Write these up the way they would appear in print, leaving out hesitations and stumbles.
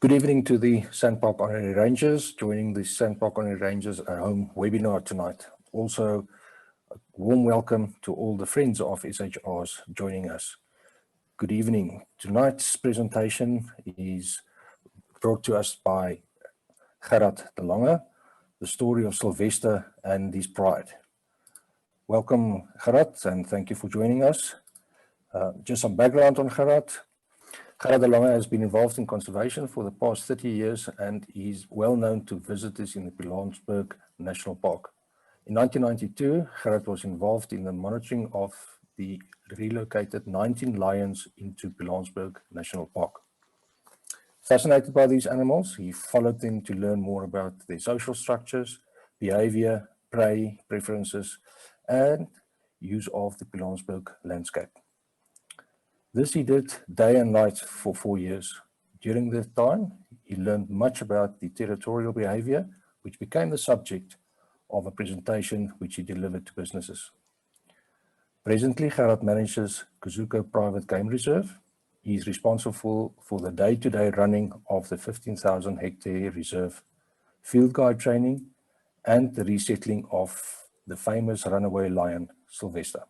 Good evening to the Sandpark Honorary Rangers joining the Sandpark Honorary Rangers at Home webinar tonight. Also, a warm welcome to all the friends of SHRs joining us. Good evening. Tonight's presentation is brought to us by Gerhard the Lange, the story of Sylvester and his pride. Welcome, Gerhard, and thank you for joining us. Just some background on Gerhard. Gerhard the Lange has been involved in conservation for the past 30 years and is well known to visitors in the Lange National Park. In 1992, Gerhard was involved in the monitoring of the relocated 19 lions into Lange National Park. Fascinated by these animals, he followed them to learn more about their social structures, behavior, prey, preferences, and use of the Lange landscape. This he did day and night for 4 years. During this time, he learned much about the territorial behavior, which became the subject of a presentation which he delivered to businesses. Presently, Gerhard manages Kuzuko Private Game Reserve. He is responsible for the day-to-day running of the 15,000 hectare reserve, field guide training, and the resettling of the famous runaway lion, Sylvester.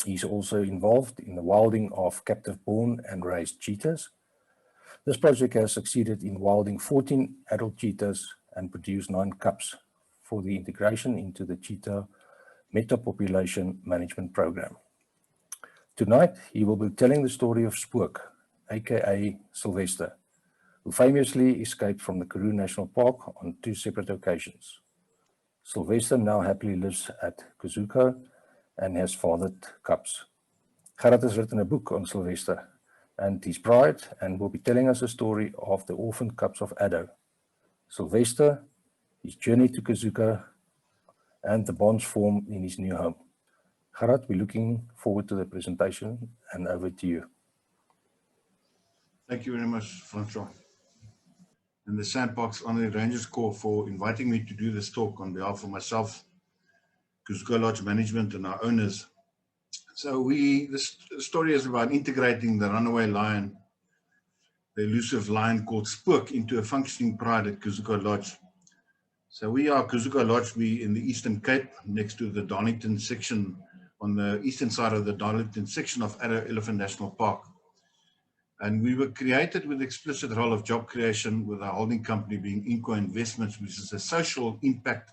He's also involved in the wilding of captive-born and raised cheetahs. This project has succeeded in wilding 14 adult cheetahs and produced 9 cubs for the integration into the cheetah metapopulation management program. Tonight, he will be telling the story of Spook, aka Sylvester, who famously escaped from the Karoo National Park on 2 separate occasions. Sylvester now happily lives at Kuzuko and has fathered cubs. Kharat has written a book on Sylvester and his pride and will be telling us a story of the orphaned cubs of Addo, Sylvester, his journey to Kuzuko, and the bonds formed in his new home. Kharat, we're looking forward to the presentation, and over to you. Thank you very much, Francois, and the Sandpark's Honorary Rangers Corps for inviting me to do this talk on behalf of myself, Kuzuko Lodge Management, and our owners. So this story is about integrating the runaway lion, the elusive lion called Spook, into a functioning pride at Kuzuko Lodge. So we are Kuzuko Lodge, we in the Eastern Cape, next to the Darlington section, on the eastern side of the Darlington section of Addo Elephant National Park. And we were created with the explicit role of job creation, with our holding company being Inco Investments, which is a social impact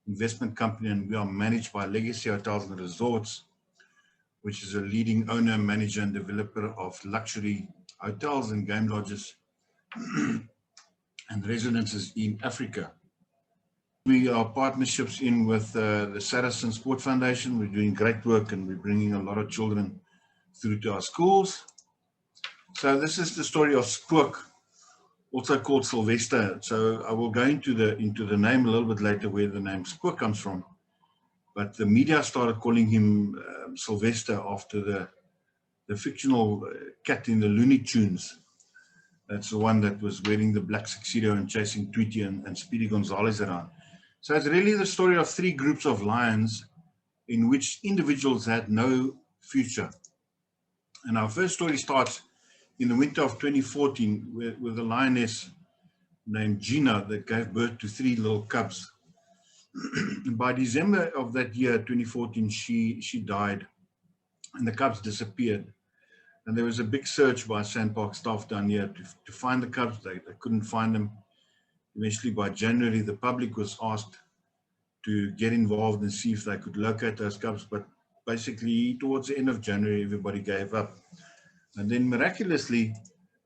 investment company, and we are managed by Legacy Hotels and Resorts, which is a leading owner, manager, and developer of luxury hotels and game lodges and residences in Africa. We are partnerships in with the Saracen Sport Foundation. We're doing great work and we're bringing a lot of children through to our schools. So this is the story of Spook, also called Sylvester. So I will go into the name a little bit later, where the name Spook comes from. But the media started calling him Sylvester after the fictional cat in the Looney Tunes. That's the one that was wearing the black tuxedo and chasing Tweety and Speedy Gonzales around. So it's really the story of 3 groups of lions in which individuals had no future. And our first story starts in the winter of 2014 with a lioness named Gina that gave birth to 3 little cubs. By December of that year, 2014, she died and the cubs disappeared. And there was a big search by Sandpark staff down here to find the cubs. They couldn't find them. Eventually, by January, the public was asked to get involved and see if they could locate those cubs. But basically, towards the end of January, everybody gave up. And then miraculously,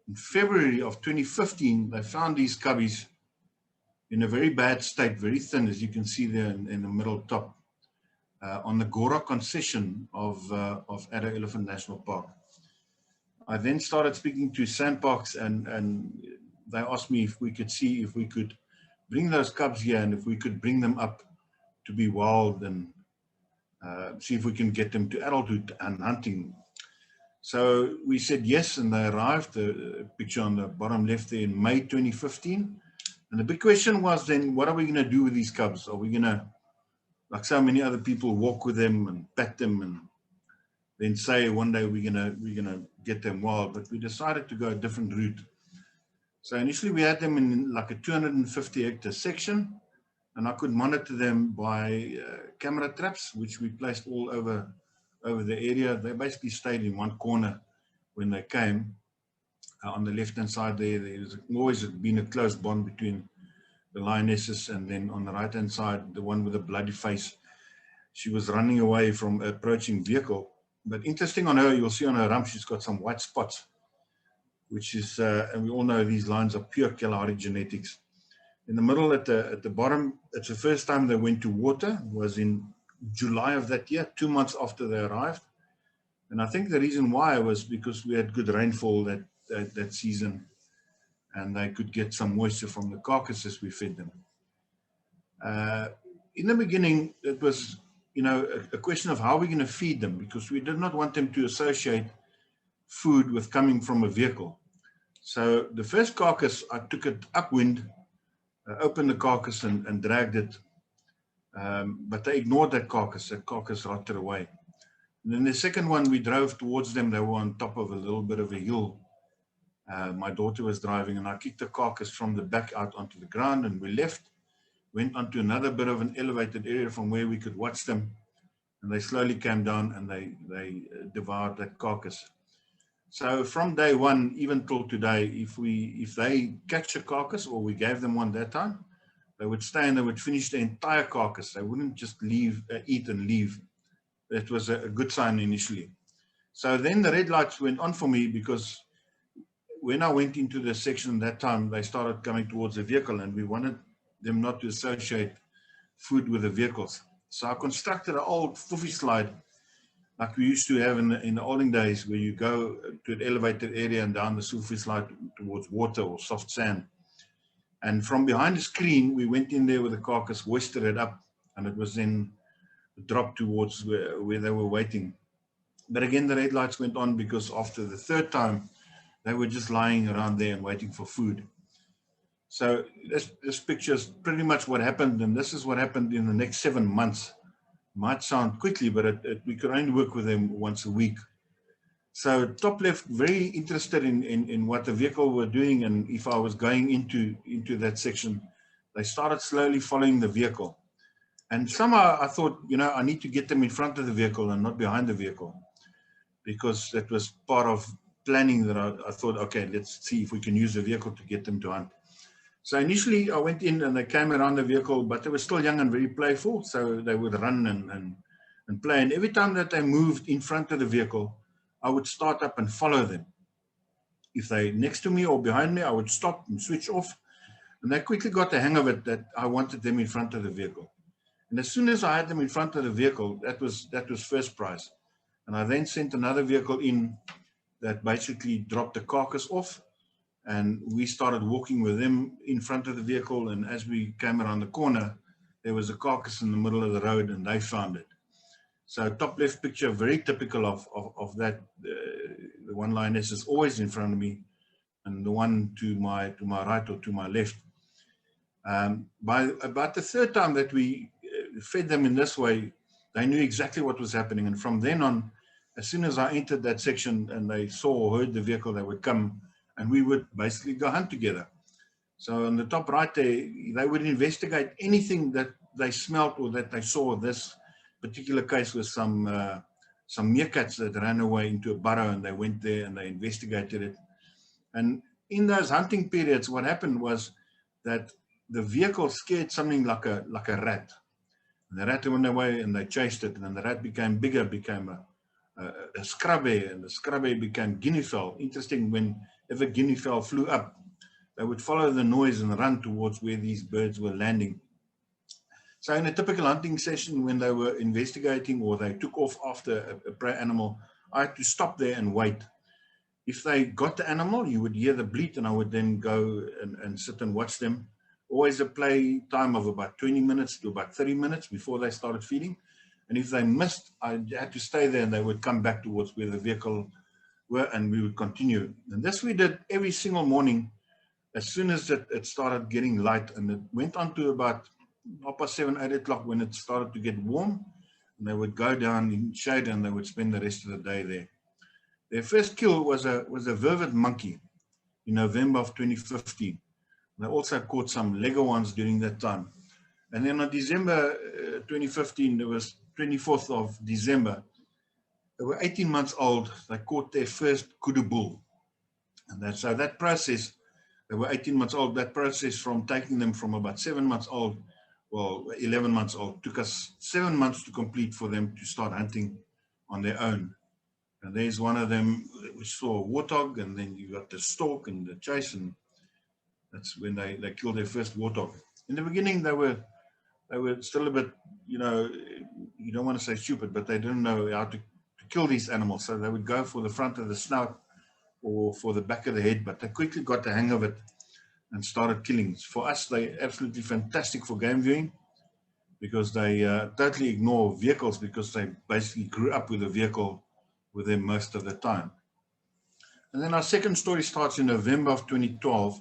in February of 2015, they found these cubbies in a very bad state, very thin, as you can see there in the middle top, on the Gora concession of Addo Elephant National Park. I then started speaking to Sandparks and they asked me if we could see if we could bring those cubs here and if we could bring them up to be wild and see if we can get them to adulthood and hunting. So we said yes, and they arrived. The picture on the bottom left there in May 2015. And the big question was then, what are we going to do with these cubs? Are we going to, like so many other people, walk with them and pet them and then say one day we're gonna get them wild? But we decided to go a different route. So initially we had them in like a 250 hectare section, and I could monitor them by camera traps, which we placed all over the area. They basically stayed in one corner when they came. On the left-hand side there's always been a close bond between the lionesses, and then on the right-hand side, the one with the bloody face, she was running away from an approaching vehicle. But interesting on her, you'll see on her rump, she's got some white spots, which is, and we all know these lions are pure Kalahari genetics. In the middle at the bottom, it's the first time they went to water, was in July of that year, 2 months after they arrived. And I think the reason why was because we had good rainfall that season, and they could get some moisture from the carcasses we fed them. In the beginning, it was, you know, a question of how we're going to feed them, because we did not want them to associate food with coming from a vehicle. So the first carcass, I took it upwind, opened the carcass and dragged it, but they ignored that carcass rotted away. And then the second one, we drove towards them. They were on top of a little bit of a hill. My daughter was driving, and I kicked the carcass from the back out onto the ground, and we left, went onto another bit of an elevated area from where we could watch them, and they slowly came down and they devoured that carcass. So from day one, even till today, if they catch a carcass, or we gave them one that time, they would stay and they would finish the entire carcass. They wouldn't just leave, eat and leave. That was a good sign initially. So then the red lights went on for me, because when I went into the section that time, they started coming towards the vehicle, and we wanted them not to associate food with the vehicles. So I constructed an old foofy slide like we used to have in the olden days, where you go to an elevated area and down the foofy slide towards water or soft sand. And from behind the screen, we went in there with the carcass, hoisted it up, and it was then dropped towards where they were waiting. But again, the red lights went on, because after the third time, they were just lying around there and waiting for food. So this picture is pretty much what happened, and this is what happened in the next 7 months. Might sound quickly, but we could only work with them once a week. So top left, very interested in what the vehicle were doing, and if I was going into that section, they started slowly following the vehicle. And somehow I thought, you know, I need to get them in front of the vehicle and not behind the vehicle, because that was part of planning that I thought, okay, let's see if we can use the vehicle to get them to hunt. So initially I went in and they came around the vehicle, but they were still young and very playful. So they would run and play. And every time that they moved in front of the vehicle, I would start up and follow them. If they next to me or behind me, I would stop and switch off. And they quickly got the hang of it that I wanted them in front of the vehicle. And as soon as I had them in front of the vehicle, that was first prize. And I then sent another vehicle in that basically dropped the carcass off. And we started walking with them in front of the vehicle. And as we came around the corner, there was a carcass in the middle of the road, and they found it. So top left picture, very typical of that. The one lioness is always in front of me, and the one to my right or to my left. By about the third time that we fed them in this way, they knew exactly what was happening. And from then on, as soon as I entered that section and they saw or heard the vehicle, they would come, and we would basically go hunt together. So on the top right there, they would investigate anything that they smelt or that they saw. This particular case was some meerkats that ran away into a burrow, and they went there and they investigated it. And in those hunting periods, what happened was that the vehicle scared something like a rat. And the rat went away, and they chased it, and then the rat became bigger, became a scrub hare, and the scrub hare became guinea fowl. Interesting, whenever guinea fowl flew up, they would follow the noise and run towards where these birds were landing. So in a typical hunting session, when they were investigating or they took off after a prey animal, I had to stop there and wait. If they got the animal, you would hear the bleat, and I would then go and sit and watch them. Always a play time of about 20 minutes to about 30 minutes before they started feeding. And if they missed, I had to stay there, and they would come back towards where the vehicle were, and we would continue. And this we did every single morning as soon as it started getting light, and it went on to about 7, 8 o'clock when it started to get warm, and they would go down in shade, and they would spend the rest of the day there. Their first kill was a vervet monkey. in November of 2015. They also caught some Lego ones during that time. And then on December 2015, it was 24th of December, they were 18 months old. They caught their first kudu bull. And so that process, they were 18 months old. That process from taking them from about 7 months old, well, 11 months old, took us 7 months to complete for them to start hunting on their own. And there's one of them, we saw a warthog, and then you got the stalk and the chase, and that's when they killed their first warthog. In the beginning, they were still a bit, you know, you don't want to say stupid, but they didn't know how to kill these animals. So they would go for the front of the snout or for the back of the head, but they quickly got the hang of it and started killing. For us, they're absolutely fantastic for game viewing because they totally ignore vehicles because they basically grew up with a vehicle with them most of the time. And then our second story starts in November of 2012,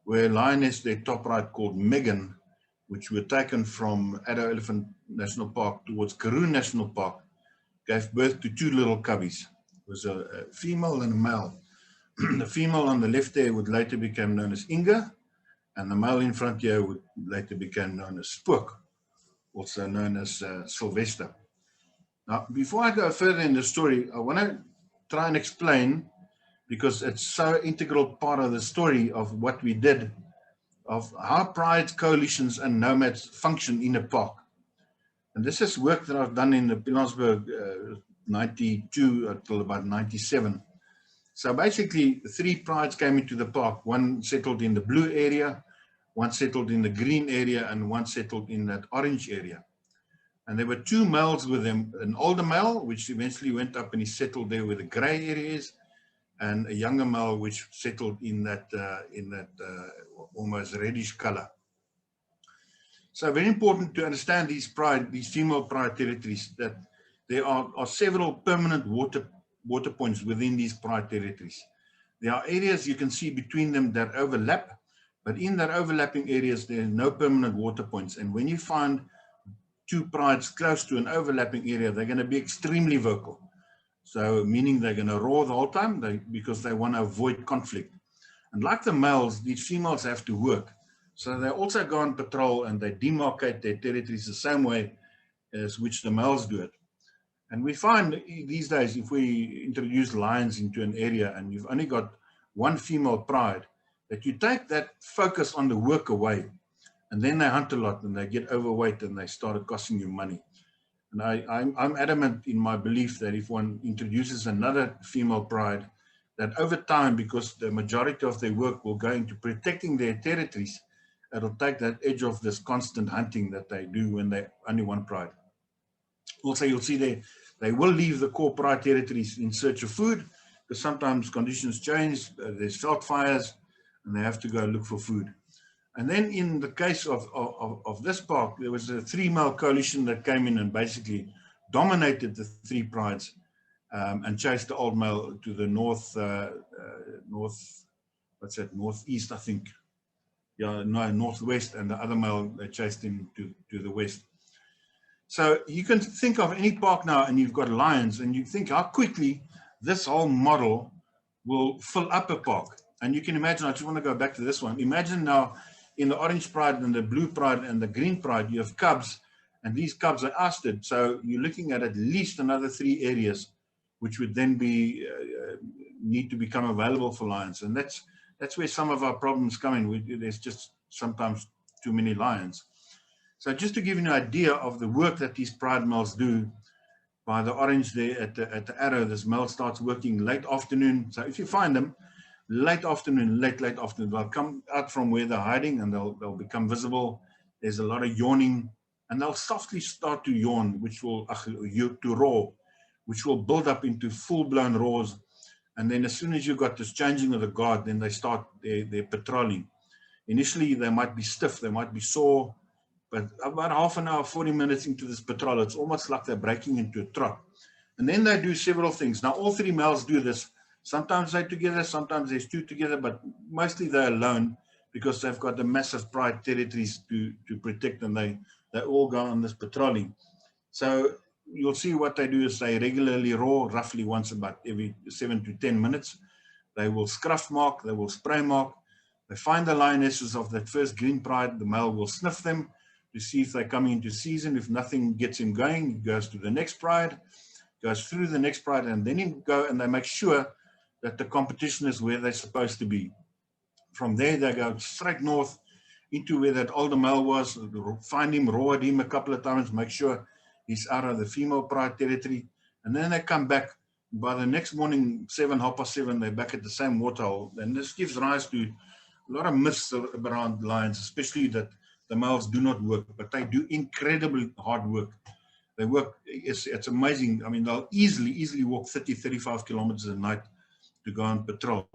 where lioness, their top right called Megan, which were taken from Orphaned National Park towards Karoo National Park, gave birth to two little cubbies. It was a female and a male. The female on the left there would later become known as Inga, and the male in front here would later become known as Spook, also known as Sylvester. Now, before I go further in the story, I want to try and explain, because it's so integral part of the story of what we did, of how pride, coalitions, and nomads function in a park. And this is work that I've done in the Pilanesberg 92 until about 97. So basically, 3 prides came into the park. One settled in the blue area, one settled in the green area, and one settled in that orange area. And there were 2 males with them, an older male, which eventually went up and he settled there where the gray area is, and a younger male, which settled in that almost reddish color. So very important to understand these female pride territories, that there are several permanent water points within these pride territories. There are areas you can see between them that overlap, but in that overlapping areas, there are no permanent water points. And when you find 2 prides close to an overlapping area, they're going to be extremely vocal. So meaning they're going to roar the whole time because they want to avoid conflict. And like the males, these females have to work. So they also go on patrol and they demarcate their territories the same way as which the males do it. And we find these days, if we introduce lions into an area and you've only got 1 female pride, that you take that focus on the work away, and then they hunt a lot and they get overweight and they start costing you money. And I'm adamant in my belief that if one introduces another female pride, that over time, because the majority of their work will go into protecting their territories, it'll take that edge of this constant hunting that they do when they only 1 pride. Also, you'll see they will leave the core pride territories in search of food, because sometimes conditions change, there's veld fires, and they have to go look for food. And then in the case of this park, there was a 3-male coalition that came in and basically dominated the 3 prides and chased the old male to the northeast, I think. Yeah, no, northwest, and the other male, they chased him to the west. So you can think of any park now and you've got lions, and you think how quickly this whole model will fill up a park. And you can imagine, I just want to go back to this one. Imagine now in the orange pride and the blue pride and the green pride, you have cubs, and these cubs are ousted. So you're looking at least another 3 areas, which would then be need to become available for lions. And that's where some of our problems come in. There's just sometimes too many lions. So just to give you an idea of the work that these pride males do, by the orange there at the arrow, this male starts working late afternoon. So if you find them, late afternoon, late afternoon, they'll come out from where they're hiding and they'll become visible. There's a lot of yawning, and they'll softly start to yawn, which will to roar, which will build up into full-blown roars. And then as soon as you've got this changing of the guard, then they start their patrolling. Initially, they might be stiff, they might be sore, but about half an hour, 40 minutes into this patrol, it's almost like they're breaking into a trot. And then they do several things. Now, all 3 males do this. Sometimes they're together, sometimes there's 2 together, but mostly they're alone because they've got the massive pride territories to protect, and they all go on this patrolling. So you'll see what they do is they regularly roar, roughly once about every 7 to 10 minutes. They will scruff mark, they will spray mark. They find the lionesses of that first green pride, the male will sniff them to see if they're coming into season. If nothing gets him going, he goes to the next pride, goes through the next pride, and then he go and they make sure that the competition is where they're supposed to be. From there, they go straight north into where that older male was, find him, roar at him a couple of times, make sure he's out of the female pride territory, and then they come back. By the next morning, 7:30, they're back at the same waterhole. And this gives rise to a lot of myths around lions, especially that the males do not work, but they do incredibly hard work. They work, it's amazing. I mean, they'll easily walk 30, 35 kilometers a night to go on patrol.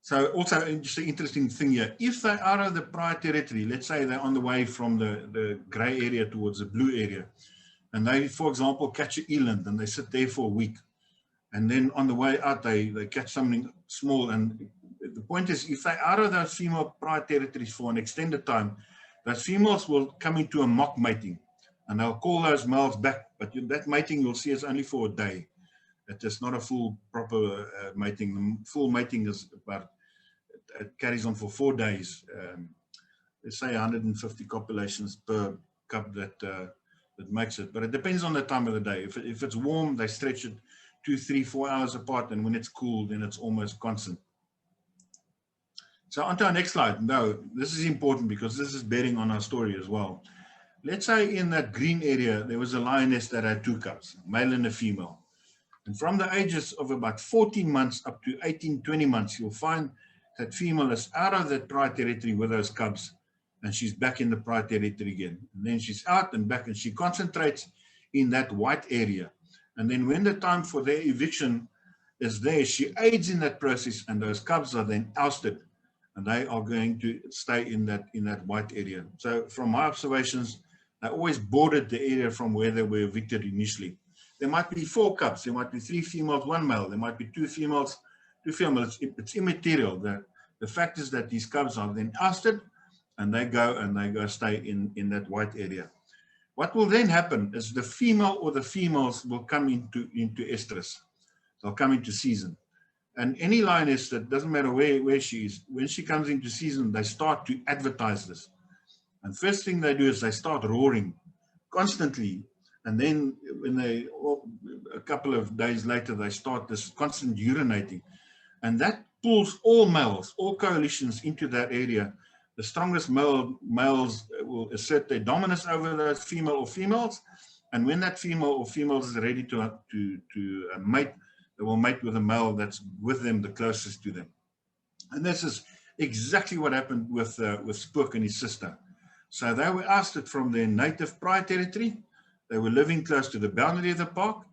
So also just an interesting thing here, if they're out of the pride territory, let's say they're on the way from the gray area towards the blue area, and they, for example, catch an eland and they sit there for a week, and then on the way out they catch something small. And the point is, if they're out of those female pride territories for an extended time, those females will come into a mock mating, and they'll call those males back, but that mating you'll see is only for a day. It is not a full proper mating. The full mating is about, it carries on for 4 days. They say 150 copulations per cub that makes it, but it depends on the time of the day. If it's warm, they stretch it 2, 3, 4 hours apart, and when it's cool, then it's almost constant. So on to our next slide. Now, this is important because this is bearing on our story as well. Let's say in that green area, there was a lioness that had 2 cubs, male and a female. And from the ages of about 14 months up to 18, 20 months, you'll find that female is out of that pride territory with those cubs, and she's back in the pride territory again. And then she's out and back, and she concentrates in that white area. And then when the time for their eviction is there, she aids in that process, and those cubs are then ousted, and they are going to stay in that white area. So from my observations, they always bordered the area from where they were evicted initially. There might be 4 cubs, there might be 3 females, 1 male, there might be 2 females, 2 females. It's immaterial. The fact is that these cubs are then ousted, and they go stay in that white area. What will then happen is the female or the females will come into estrus. They'll come into season. And any lioness, that doesn't matter where she is, when she comes into season, they start to advertise this. And first thing they do is they start roaring constantly. And then when a couple of days later, they start this constant urinating. And that pulls all males, all coalitions into that area. The strongest males will assert their dominance over those female or females. And when that female or females is ready to mate, they will mate with a male that's with them, the closest to them. And this is exactly what happened with Spook and his sister. So they were ousted from their native pride territory. They were living close to the boundary of the park,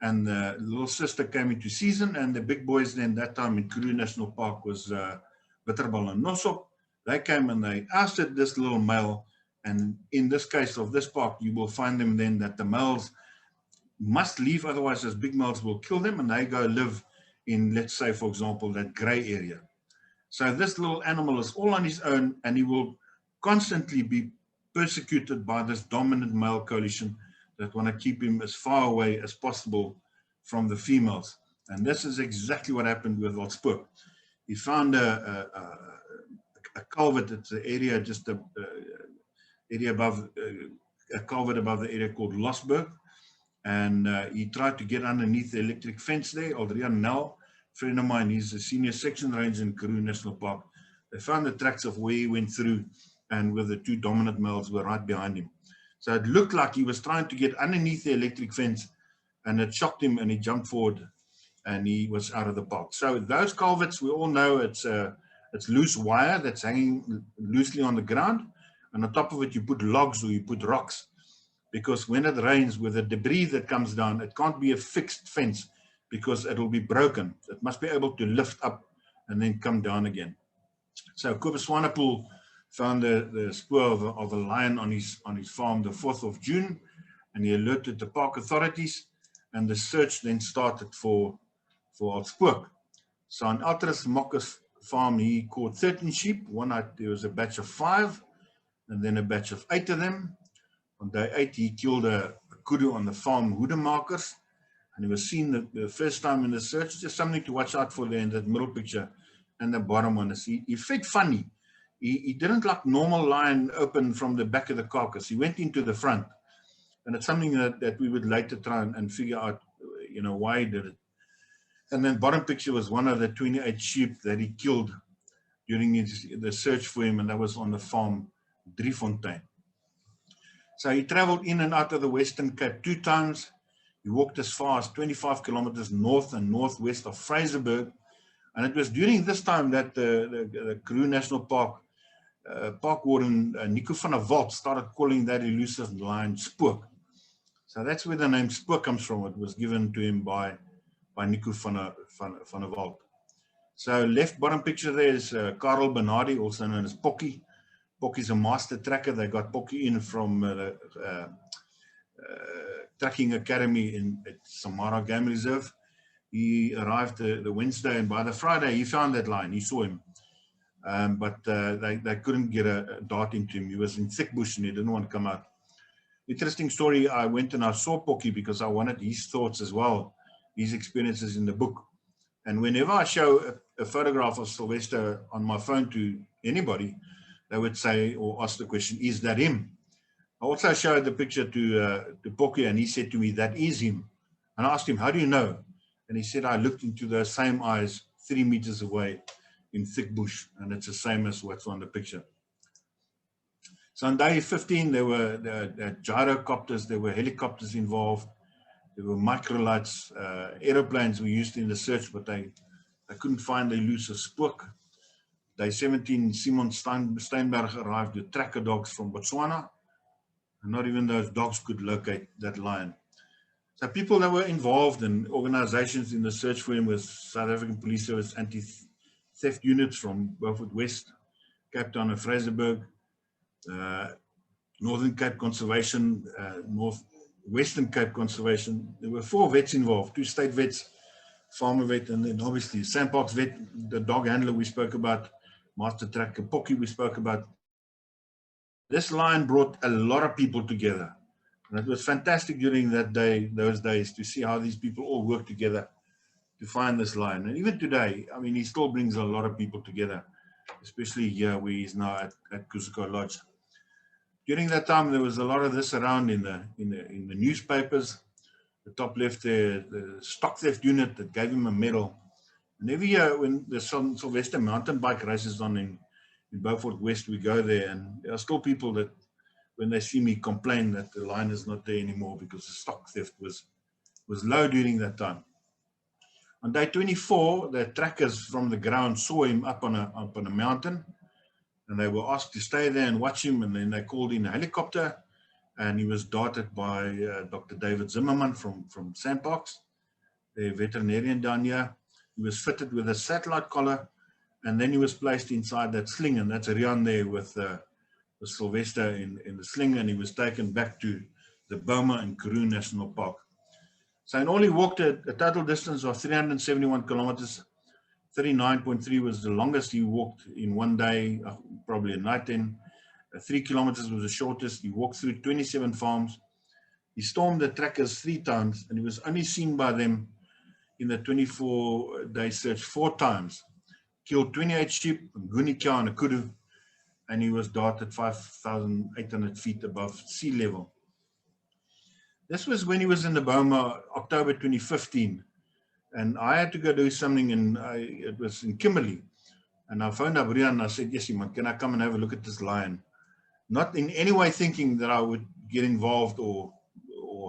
and the little sister came into season, and the big boys then that time in Karoo National Park was Bitterbal and Nosop. They came and they ousted this little male, and in this case of this park, you will find them then that the males must leave, otherwise those big males will kill them, and they go live in, let's say, for example, that gray area. So this little animal is all on his own, and he will constantly be persecuted by this dominant male coalition that want to keep him as far away as possible from the females. And this is exactly what happened with old Spook. He found a culvert. It's an area just area above a culvert above the area called Losberg, and he tried to get underneath the electric fence there. Adrian Nel, friend of mine, he's a senior section ranger in Karoo National Park. They found the tracks of where he went through, and where the 2 dominant males were right behind him. So it looked like he was trying to get underneath the electric fence, and it shocked him, and he jumped forward, and he was out of the park. So those culverts, we all know it's loose wire that's hanging loosely on the ground, and on top of it you put logs or you put rocks, because when it rains, with the debris that comes down, it can't be a fixed fence because it will be broken. It must be able to lift up and then come down again. So Kobus Swanepoel found the spoor of a lion on his farm the 4th of June, and he alerted the park authorities, and the search then started for old Spook. So on Altris Mokka's farm, he caught 13 sheep. One night there was a batch of 5, and then a batch of 8 of them. On day 8, he killed a kudu on the farm hoedemakers, And he was seen the first time in the search. Just something to watch out for there in that middle picture and the bottom one. He fed funny. He didn't like normal line open from the back of the carcass. He went into the front. And it's something that we would later try and figure out, you know, why he did it. And then bottom picture was one of the 28 sheep that he killed during the search for him, and that was on the farm Driefontein. So he traveled in and out of the Western Cape 2 times. He walked as far as 25 kilometers north and northwest of Fraserburg. And it was during this time that the Karoo National Park park warden Nico van der Walt started calling that elusive lion Spook. So that's where the name Spook comes from. It was given to him by Nico van der Walt. So left bottom picture there is Karel Bernardi, also known as Pocky. Pocky's a master tracker. They got Pocky in from the tracking academy at Samara Game Reserve. He arrived the Wednesday, and by the Friday he found that lion. He saw him, but they couldn't get a dart into him. He was in thick bush and he didn't want to come out. Interesting story. I went and I saw Pocky because I wanted his thoughts as well, his experiences in the book. And whenever I show a photograph of Sylvester on my phone to anybody, they would say or ask the question, "Is that him?" I also showed the picture to Pocky, and he said to me, "That is him." And I asked him, "How do you know?" And he said, "I looked into those same eyes 3 meters away in thick bush, and it's the same as what's on the picture." So on day 15, there were gyrocopters, there were helicopters involved, there were microlights, aeroplanes were used in the search, but they couldn't find the elusive Spook. Day 17, Simon Steinberg arrived with tracker dogs from Botswana, and not even those dogs could locate that lion. So people that were involved in organizations in the search for him was South African Police Service anti-theft units from Beaufort West, Cape Town and Fraserburg, Northern Cape Conservation, Western Cape Conservation. There were 4 vets involved, 2 state vets, farmer vet, and then obviously Sandparks vet, the dog handler we spoke about, master tracker Pocky we spoke about. This lion brought a lot of people together. And it was fantastic during those days to see how these people all work together to find this lion. And even today, I mean, he still brings a lot of people together, especially here where he's now at Kuzuko Lodge. During that time, there was a lot of this around in the newspapers. The top left there, the stock theft unit that gave him a medal. And every year when the Sylvester mountain bike races on in Beaufort West, we go there, and there are still people that, when they see me, complain that the lion is not there anymore because the stock theft was low during that time. On day 24, the trackers from the ground saw him up on a mountain, and they were asked to stay there and watch him, and then they called in a helicopter, and he was darted by Dr. David Zimmerman from Sandparks, the veterinarian down here. He was fitted with a satellite collar, and then he was placed inside that sling, and that's Rian there with Sylvester in the sling, and he was taken back to the Boma and Karoo National Park. So in all, he walked a total distance of 371 kilometers. 39.3 was the longest he walked in one day, probably a night then. 3 kilometers was the shortest. He walked through 27 farms. He stormed the trackers 3 times, and he was only seen by them in the 24-day search 4 times. Killed 28 sheep, a Gunica and a kudu, and he was darted 5,800 feet above sea level. This was when he was in the Boma, October 2015, and I had to go do something, and it was in Kimberley. And I phoned up Rian and I said, "Yes, man, can I come and have a look at this lion?" Not in any way thinking that I would get involved or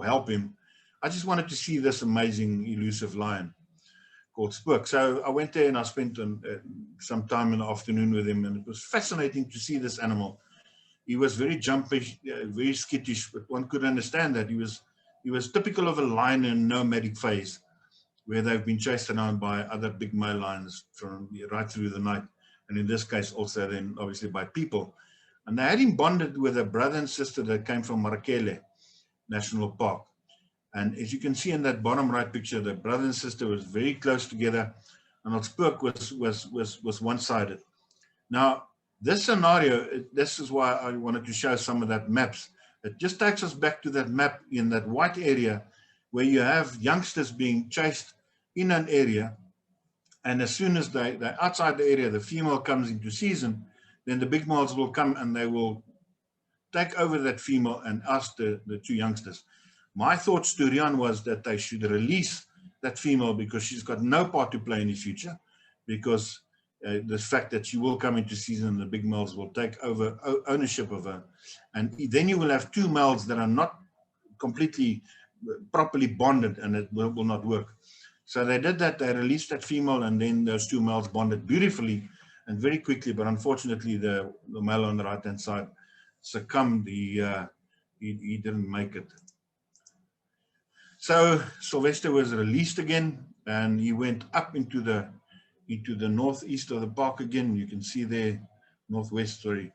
help him. I just wanted to see this amazing elusive lion called Spook. So I went there and I spent some time in the afternoon with him, and it was fascinating to see this animal. He was very jumpy, very skittish, but one could understand that he was typical of a lion in a nomadic phase, where they've been chased around by other big male lions from right through the night, and in this case also then obviously by people. And they had him bonded with a brother and sister that came from Marakele National Park. And as you can see in that bottom right picture, the brother and sister was very close together, and Spook was one-sided. Now, this scenario, this is why I wanted to show some of that maps. It just takes us back to that map in that white area where you have youngsters being chased in an area, and as soon as they're outside the area, the female comes into season, then the big males will come and they will take over that female and ask the two youngsters. My thoughts to Rian was that they should release that female because she's got no part to play in the future, because the fact that she will come into season and the big males will take over ownership of her. And then you will have two males that are not completely properly bonded, and it will not work. So they did that, they released that female, and then those two males bonded beautifully and very quickly, but unfortunately the male on the right-hand side succumbed. He didn't make it. So Sylvester was released again, and he went up into the northeast of the park again. You can see there, northwest, sorry.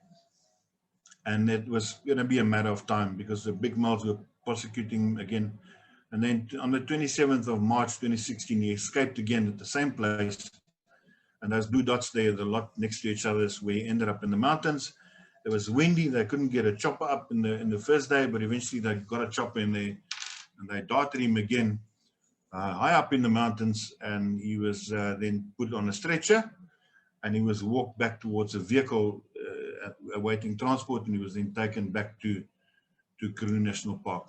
And it was going to be a matter of time because the big males were prosecuting him again. And then on the 27th of March 2016, he escaped again at the same place. And those blue dots there, the lot next to each other, is where he ended up in the mountains. It was windy. They couldn't get a chopper up in the first day, but eventually they got a chopper in there, and they darted him again high up in the mountains. And he was then put on a stretcher, and he was walked back towards a vehicle awaiting transport, and he was then taken back to Karoo National Park.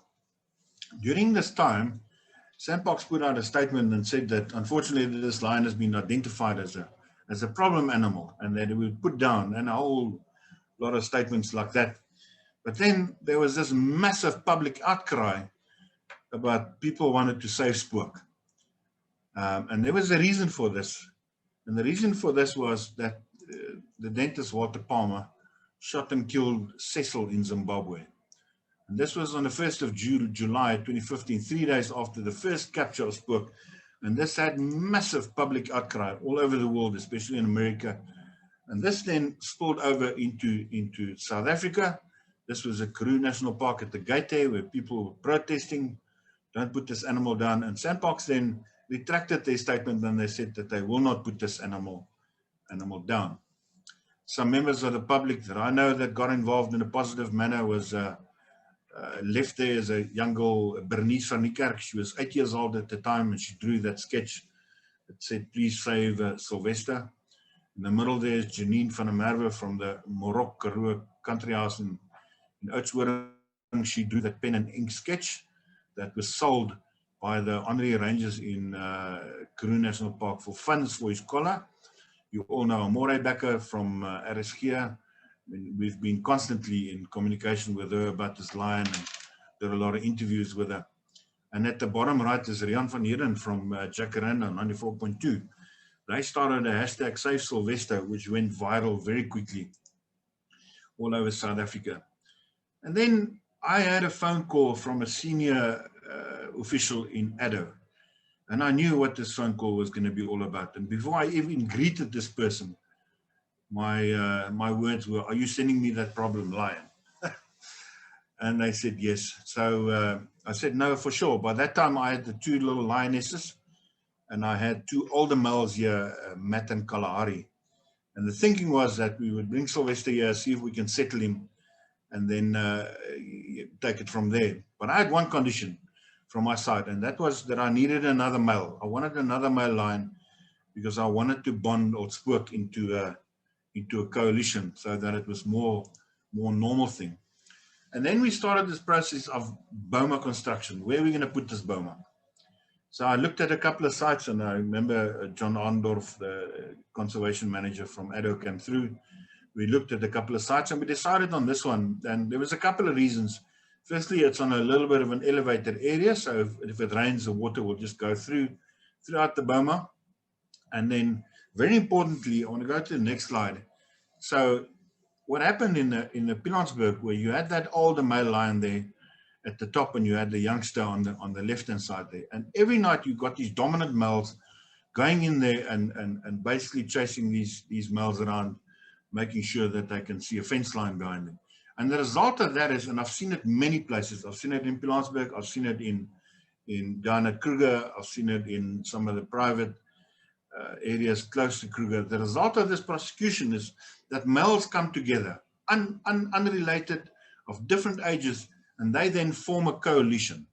During this time, SANParks put out a statement and said that unfortunately this lion has been identified as a problem animal, and that it would put down, and a whole lot of statements like that. But then there was this massive public outcry about people wanted to save Spook. And there was a reason for this. And the reason for this was that the dentist Walter Palmer shot and killed Cecil in Zimbabwe. And this was on the 1st of July 2015, 3 days after the first capture of Spook. And this had massive public outcry all over the world, especially in America. And this then spilled over into South Africa. This was at Karoo National Park at the gate there, where people were protesting, don't put this animal down. And SANParks then retracted their statement, and they said that they will not put this animal down. Some members of the public that I know that got involved in a positive manner was left there as a young girl, Bernice van Niekerk. She was 8 years old at the time, and she drew that sketch that said, "Please save Sylvester." In the middle there is Janine van der Merwe from the Morok Karoo Country House in Oudtshoorn. She drew that pen and ink sketch that was sold by the honorary rangers in Karoo National Park for funds for his collar. You all know Amore Becker from RSG. We've been constantly in communication with her about this lion and did a lot of interviews with her. And at the bottom right is Rian van Heerden from Jacaranda 94.2. They started a hashtag Save Sylvester, which went viral very quickly all over South Africa. And then I had a phone call from a senior official in Addo, and I knew what this phone call was going to be all about. And before I even greeted this person, my words were, "Are you sending me that problem lion?" And they said yes. So I said no, for sure. By that time I had the two little lionesses, and I had two older males here, Matt and Kalahari. And the thinking was that we would bring Sylvester here, see if we can settle him, and then take it from there. But I had one condition from my side, and that was that I needed another male. I wanted another male lion because I wanted to bond or Spook into a coalition so that it was more normal thing. And then we started this process of Boma construction. Where are we going to put this Boma? So I looked at a couple of sites, and I remember John Arndorf, the conservation manager from Addo, came through. We looked at a couple of sites, and we decided on this one. And there was a couple of reasons. Firstly, it's on a little bit of an elevated area, so if it rains, the water will just go throughout the Boma. And then, very importantly, I want to go to the next slide. So what happened in the Pilansberg, where you had that older male lion there at the top, and you had the youngster on the left-hand side there. And every night you got these dominant males going in there and basically chasing these males around, making sure that they can see a fence line behind them. And the result of that is, and I've seen it many places. I've seen it in Pilansberg. I've seen it in down at Kruger. I've seen it in some of the private areas close to Kruger. The result of this prosecution is that males come together, unrelated, of different ages, and they then form a coalition.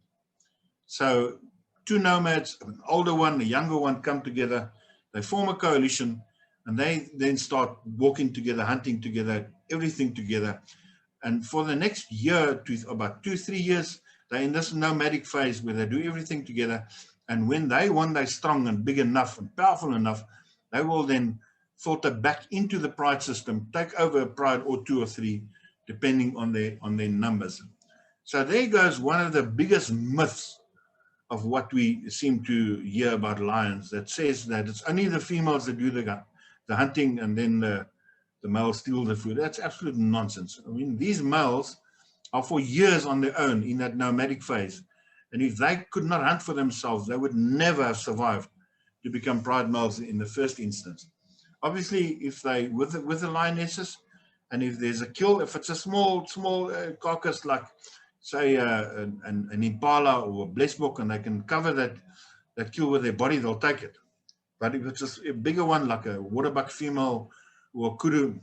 So two nomads, an older one, a younger one, come together. They form a coalition, and they then start walking together, hunting together, everything together. And for the next year to about 2-3 years, they're in this nomadic phase where they do everything together. And when they one day strong and big enough and powerful enough, they will then filter back into the pride system, take over a pride or 2 or 3, depending on their numbers. So there goes one of the biggest myths of what we seem to hear about lions, that says that it's only the females that do the hunting and then the males steal the food. That's absolute nonsense. I mean, these males are for years on their own in that nomadic phase. And if they could not hunt for themselves, they would never have survived to become pride males in the first instance. Obviously, if they, with the lionesses, and if there's a kill, if it's a small carcass like, say, an impala or a blesbok, and they can cover that kill with their body, they'll take it. But if it's a bigger one, like a waterbuck female or a kudu,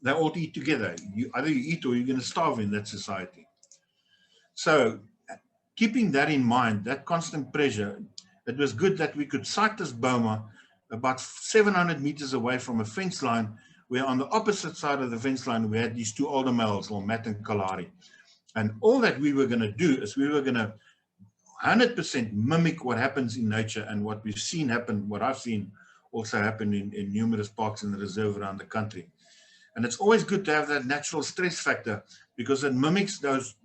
they all eat together. Either you eat or you're going to starve in that society. So keeping that in mind, that constant pressure, it was good that we could sight this Boma about 700 meters away from a fence line, where on the opposite side of the fence line, we had these two older males, Matt and Kalari. And all that we were going to do is we were going to 100% mimic what happens in nature, and what we've seen happen, what I've seen also happen in numerous parks in the reserve around the country. And it's always good to have that natural stress factor, because it mimics those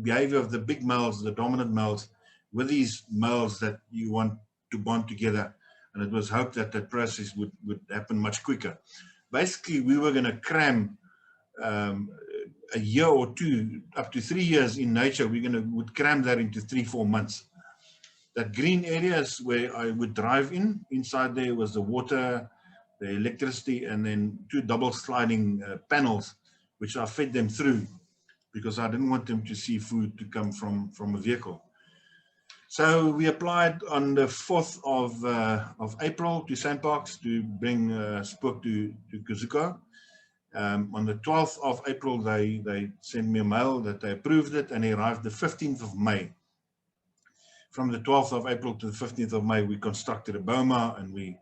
behavior of the big males, the dominant males, with these males that you want to bond together. And it was hoped that that process would happen much quicker. Basically, we were going to cram a year or 2, up to 3 years in nature. We would cram that into 3-4 months. That green areas where I would drive inside there was the water, the electricity, and then 2 double sliding panels, which I fed them through, because I didn't want them to see food to come from a vehicle. So we applied on the 4th of April to Sandparks to bring Spook to Kuzuko. On the 12th of April, they sent me a mail that they approved it, and it arrived the 15th of May. From the 12th of April to the 15th of May, we constructed a Boma, and we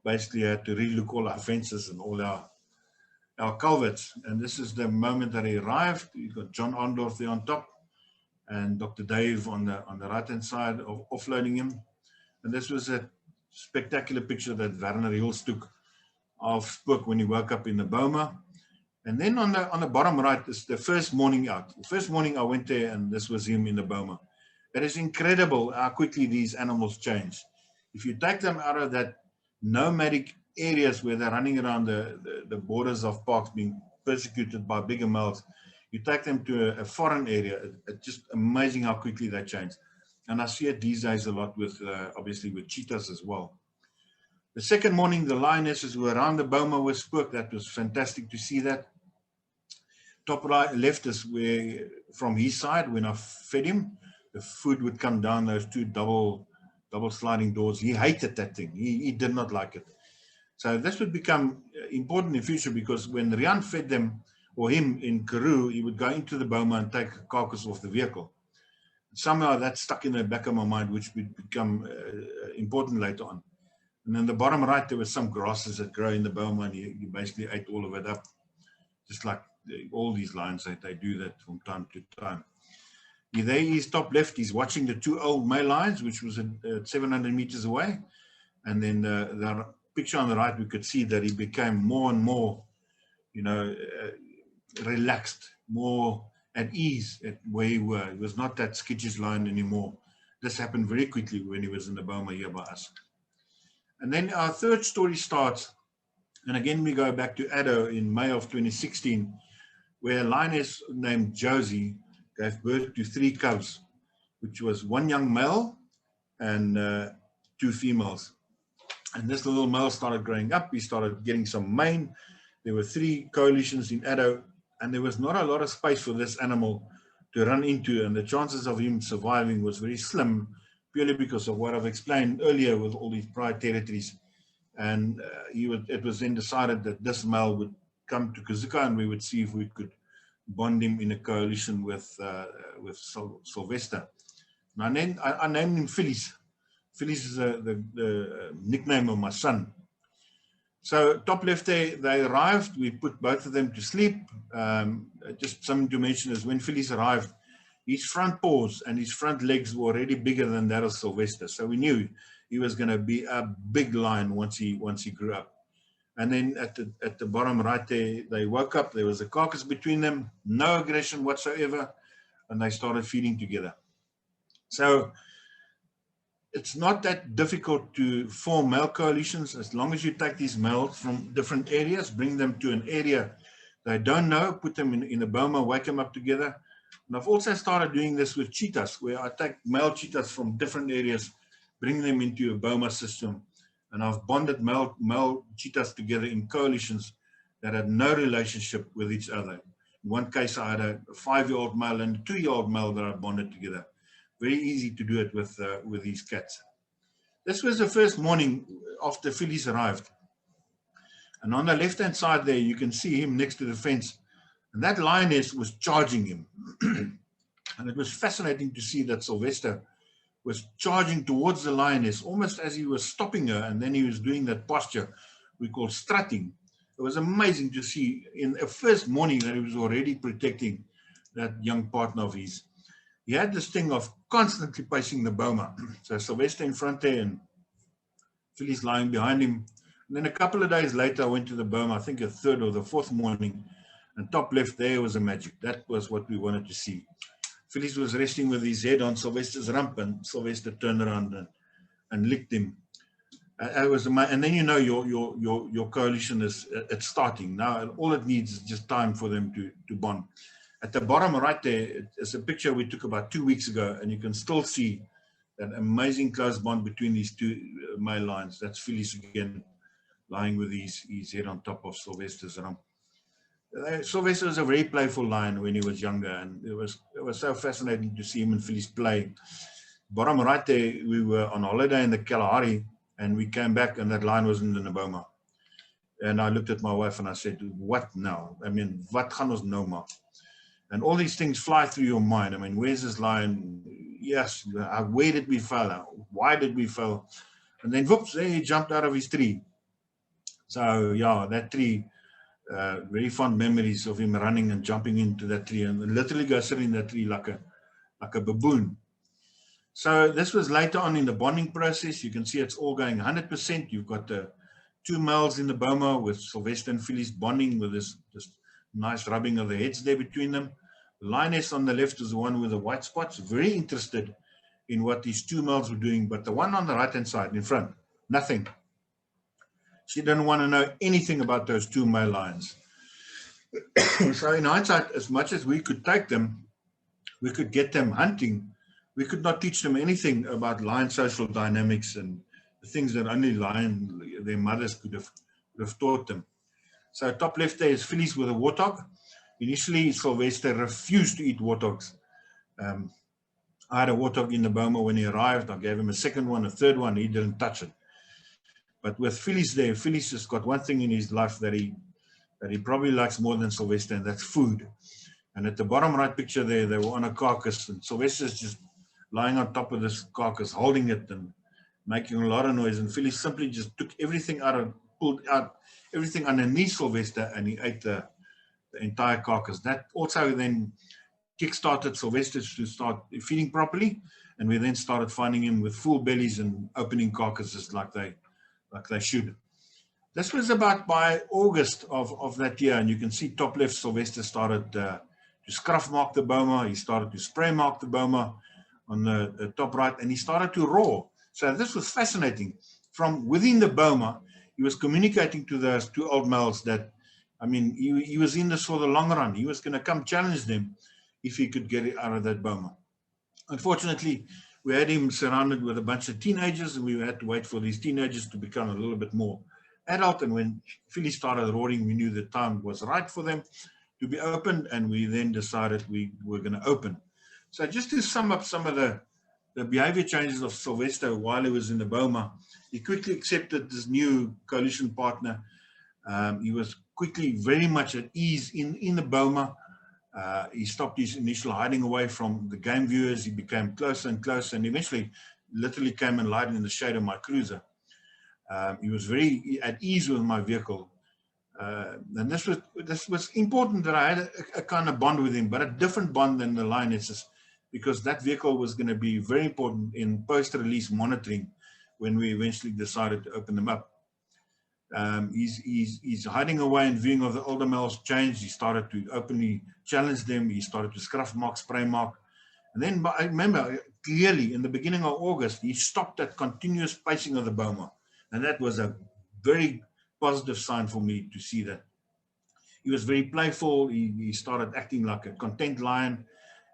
basically had to relook all our fences and all our culverts. And this is the moment that he arrived. You've got John Ondorf there on top, and Dr. Dave on the right-hand side of offloading him. And this was a spectacular picture that Werner Hills took of Spook when he woke up in the Boma. And then on the bottom right is the first morning out. The first morning I went there, and this was him in the Boma. It is incredible how quickly these animals change. If you take them out of that nomadic areas where they're running around the borders of parks being persecuted by bigger males, you take them to a foreign area, it's just amazing how quickly they change. And I see it these days a lot with, obviously with cheetahs as well. The second morning, the lionesses were around the Boma with Spook. That was fantastic to see that. Top right, left is where, from his side, when I fed him, the food would come down those 2 double sliding doors. He hated that thing. He did not like it. So this would become important in future, because when Rian fed them, or him in Karoo, he would go into the Boma and take a carcass off the vehicle. Somehow that stuck in the back of my mind, which would become important later on. And then the bottom right, there were some grasses that grow in the Boma, and he basically ate all of it up. Just like all these lions, they do that from time to time. There he's top left, he's watching the 2 old male lions, which was at 700 meters away. And then the picture on the right, we could see that he became more and more, relaxed, more at ease at where he was. He was not that skittish lion anymore. This happened very quickly when he was in the Boma here by us. And then our third story starts, and again we go back to Addo in May of 2016, where a lioness named Josie gave birth to 3 cubs, which was 1 young male and 2 females. And this little male started growing up. He started getting some mane. There were 3 coalitions in Addo, and there was not a lot of space for this animal to run into, and the chances of him surviving was very slim, purely because of what I've explained earlier with all these pride territories. And it was then decided that this male would come to Kuzuko, and we would see if we could bond him in a coalition with Sylvester And I named him Phyllis. Phyllis is the nickname of my son. So top left there, they arrived. We put both of them to sleep. Just something to mention is when Phyllis arrived, his front paws and his front legs were already bigger than that of Sylvester. So we knew he was going to be a big lion once he grew up. And then at the bottom right there, they woke up. There was a carcass between them, no aggression whatsoever, and they started feeding together. So it's not that difficult to form male coalitions as long as you take these males from different areas, bring them to an area they don't know, put them in a boma, wake them up together. And I've also started doing this with cheetahs, where I take male cheetahs from different areas, bring them into a boma system. And I've bonded male cheetahs together in coalitions that had no relationship with each other. In one case, I had a 5-year-old male and a 2-year-old male that I bonded together. Very easy to do it with these cats. This was the first morning after Phyllis arrived. And on the left-hand side there, you can see him next to the fence. And that lioness was charging him. And it was fascinating to see that Sylvester was charging towards the lioness, almost as he was stopping her. And then he was doing that posture we call strutting. It was amazing to see in the first morning that he was already protecting that young partner of his. He had this thing of constantly pacing the boma. So Sylvester in front there and Phyllis lying behind him. And then a couple of days later, I went to the boma, I think the 3rd or the 4th morning, and top left there was a magic. That was what we wanted to see. Phyllis was resting with his head on Sylvester's rump, and Sylvester turned around and licked him. It was and then you know your coalition is it's starting. Now all it needs is just time for them to bond. At the bottom right there is a picture we took about 2 weeks ago, and you can still see that amazing close bond between these two male lions. That's Phyllis again, lying with his head on top of Sylvester's rump. Sylvester was a very playful lion when he was younger, and it was so fascinating to see him and Phyllis play. Bottom right there, we were on holiday in the Kalahari, and we came back, and that lion wasn't in the boma. And I looked at my wife and I said, "What now? I mean, wat gaan ons nou maak?" And all these things fly through your mind. I mean, where's this lion? Yes, where did we fail? Why did we fail? And then, whoops, there he jumped out of his tree. So, yeah, that tree, very fond memories of him running and jumping into that tree and literally go sitting in that tree like a baboon. So this was later on in the bonding process. You can see it's all going 100%. You've got the 2 males in the boma with Sylvester and Phyllis bonding with this nice rubbing of the heads there between them. The lioness on the left is the one with the white spots, very interested in what these 2 males were doing, but the one on the right-hand side in front, nothing. She didn't want to know anything about those 2 male lions. So in hindsight, as much as we could take them, we could get them hunting, we could not teach them anything about lion social dynamics and the things that only their mothers could have taught them. So top left there is Phyllis with a warthog. Initially, Sylvester refused to eat warthogs. I had a warthog in the boma when he arrived. I gave him a 2nd one, a 3rd one. He didn't touch it. But with Phyllis there, Phyllis has got one thing in his life that he probably likes more than Sylvester, and that's food. And at the bottom right picture there, they were on a carcass, and Sylvester's just lying on top of this carcass, holding it and making a lot of noise. And Phyllis simply just took everything pulled out everything underneath Sylvester, and he ate the entire carcass. That also then kick-started Sylvester to start feeding properly, and we then started finding him with full bellies and opening carcasses like they should. This was about by August of that year, and you can see top left, Sylvester started to scruff mark the boma. He started to spray mark the boma on the top right, and he started to roar. So this was fascinating. From within the boma, he was communicating to those 2 old males that, I mean, he was in this for the long run. He was going to come challenge them if he could get it out of that boma. Unfortunately, we had him surrounded with a bunch of teenagers, and we had to wait for these teenagers to become a little bit more adult. And when Phyllis started roaring, we knew the time was right for them to be opened, and we then decided we were going to open. So just to sum up some of the behavior changes of Sylvester while he was in the boma, he quickly accepted this new coalition partner. He was quickly very much at ease in the boma. He stopped his initial hiding away from the game viewers. He became closer and closer, and eventually literally came and lied in the shade of my cruiser. He was very at ease with my vehicle. And this was important, that I had a kind of bond with him, but a different bond than the lionesses, because that vehicle was going to be very important in post-release monitoring when we eventually decided to open them up. He's hiding away, and viewing of the older males changed. He started to openly challenge them. He started to scruff mark, spray mark. And then I remember clearly in the beginning of August, he stopped that continuous pacing of the Boma. And that was a very positive sign for me to see that. He was very playful. He started acting like a content lion.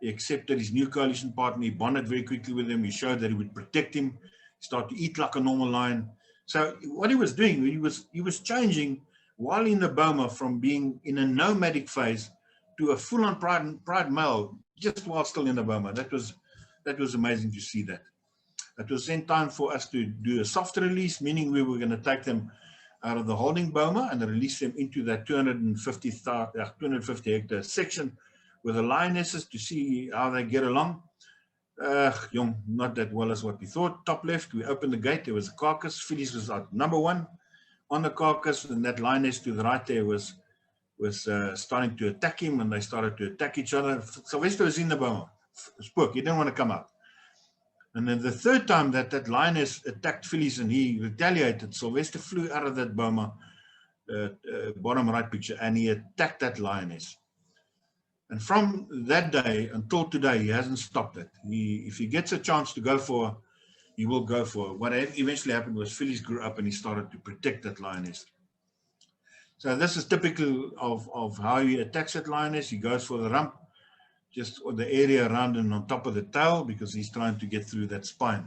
He accepted his new coalition partner. He bonded very quickly with him. He showed that he would protect him. He started to eat like a normal lion. So what he was doing, he was changing while in the Boma from being in a nomadic phase to a full-on pride male, just while still in the Boma. That was amazing to see that. It was then time for us to do a soft release, meaning we were going to take them out of the holding Boma and release them into that 250 hectare section with the lionesses to see how they get along. Not that well as what we thought. Top left, we opened the gate. There was a carcass. Phillies was out number one on the carcass, and that lioness to the right there was starting to attack him, and they started to attack each other. Sylvester was in the Boma. Spook, he didn't want to come out. And then the third time that lioness attacked Phillies and he retaliated, Sylvester flew out of that Boma, bottom right picture, and he attacked that lioness. And from that day until today, he hasn't stopped it. If he gets a chance to go for, he will go for. What eventually happened was Phillies grew up and he started to protect that lioness. So this is typical of how he attacks that lioness. He goes for the rump, just the area around and on top of the tail, because he's trying to get through that spine.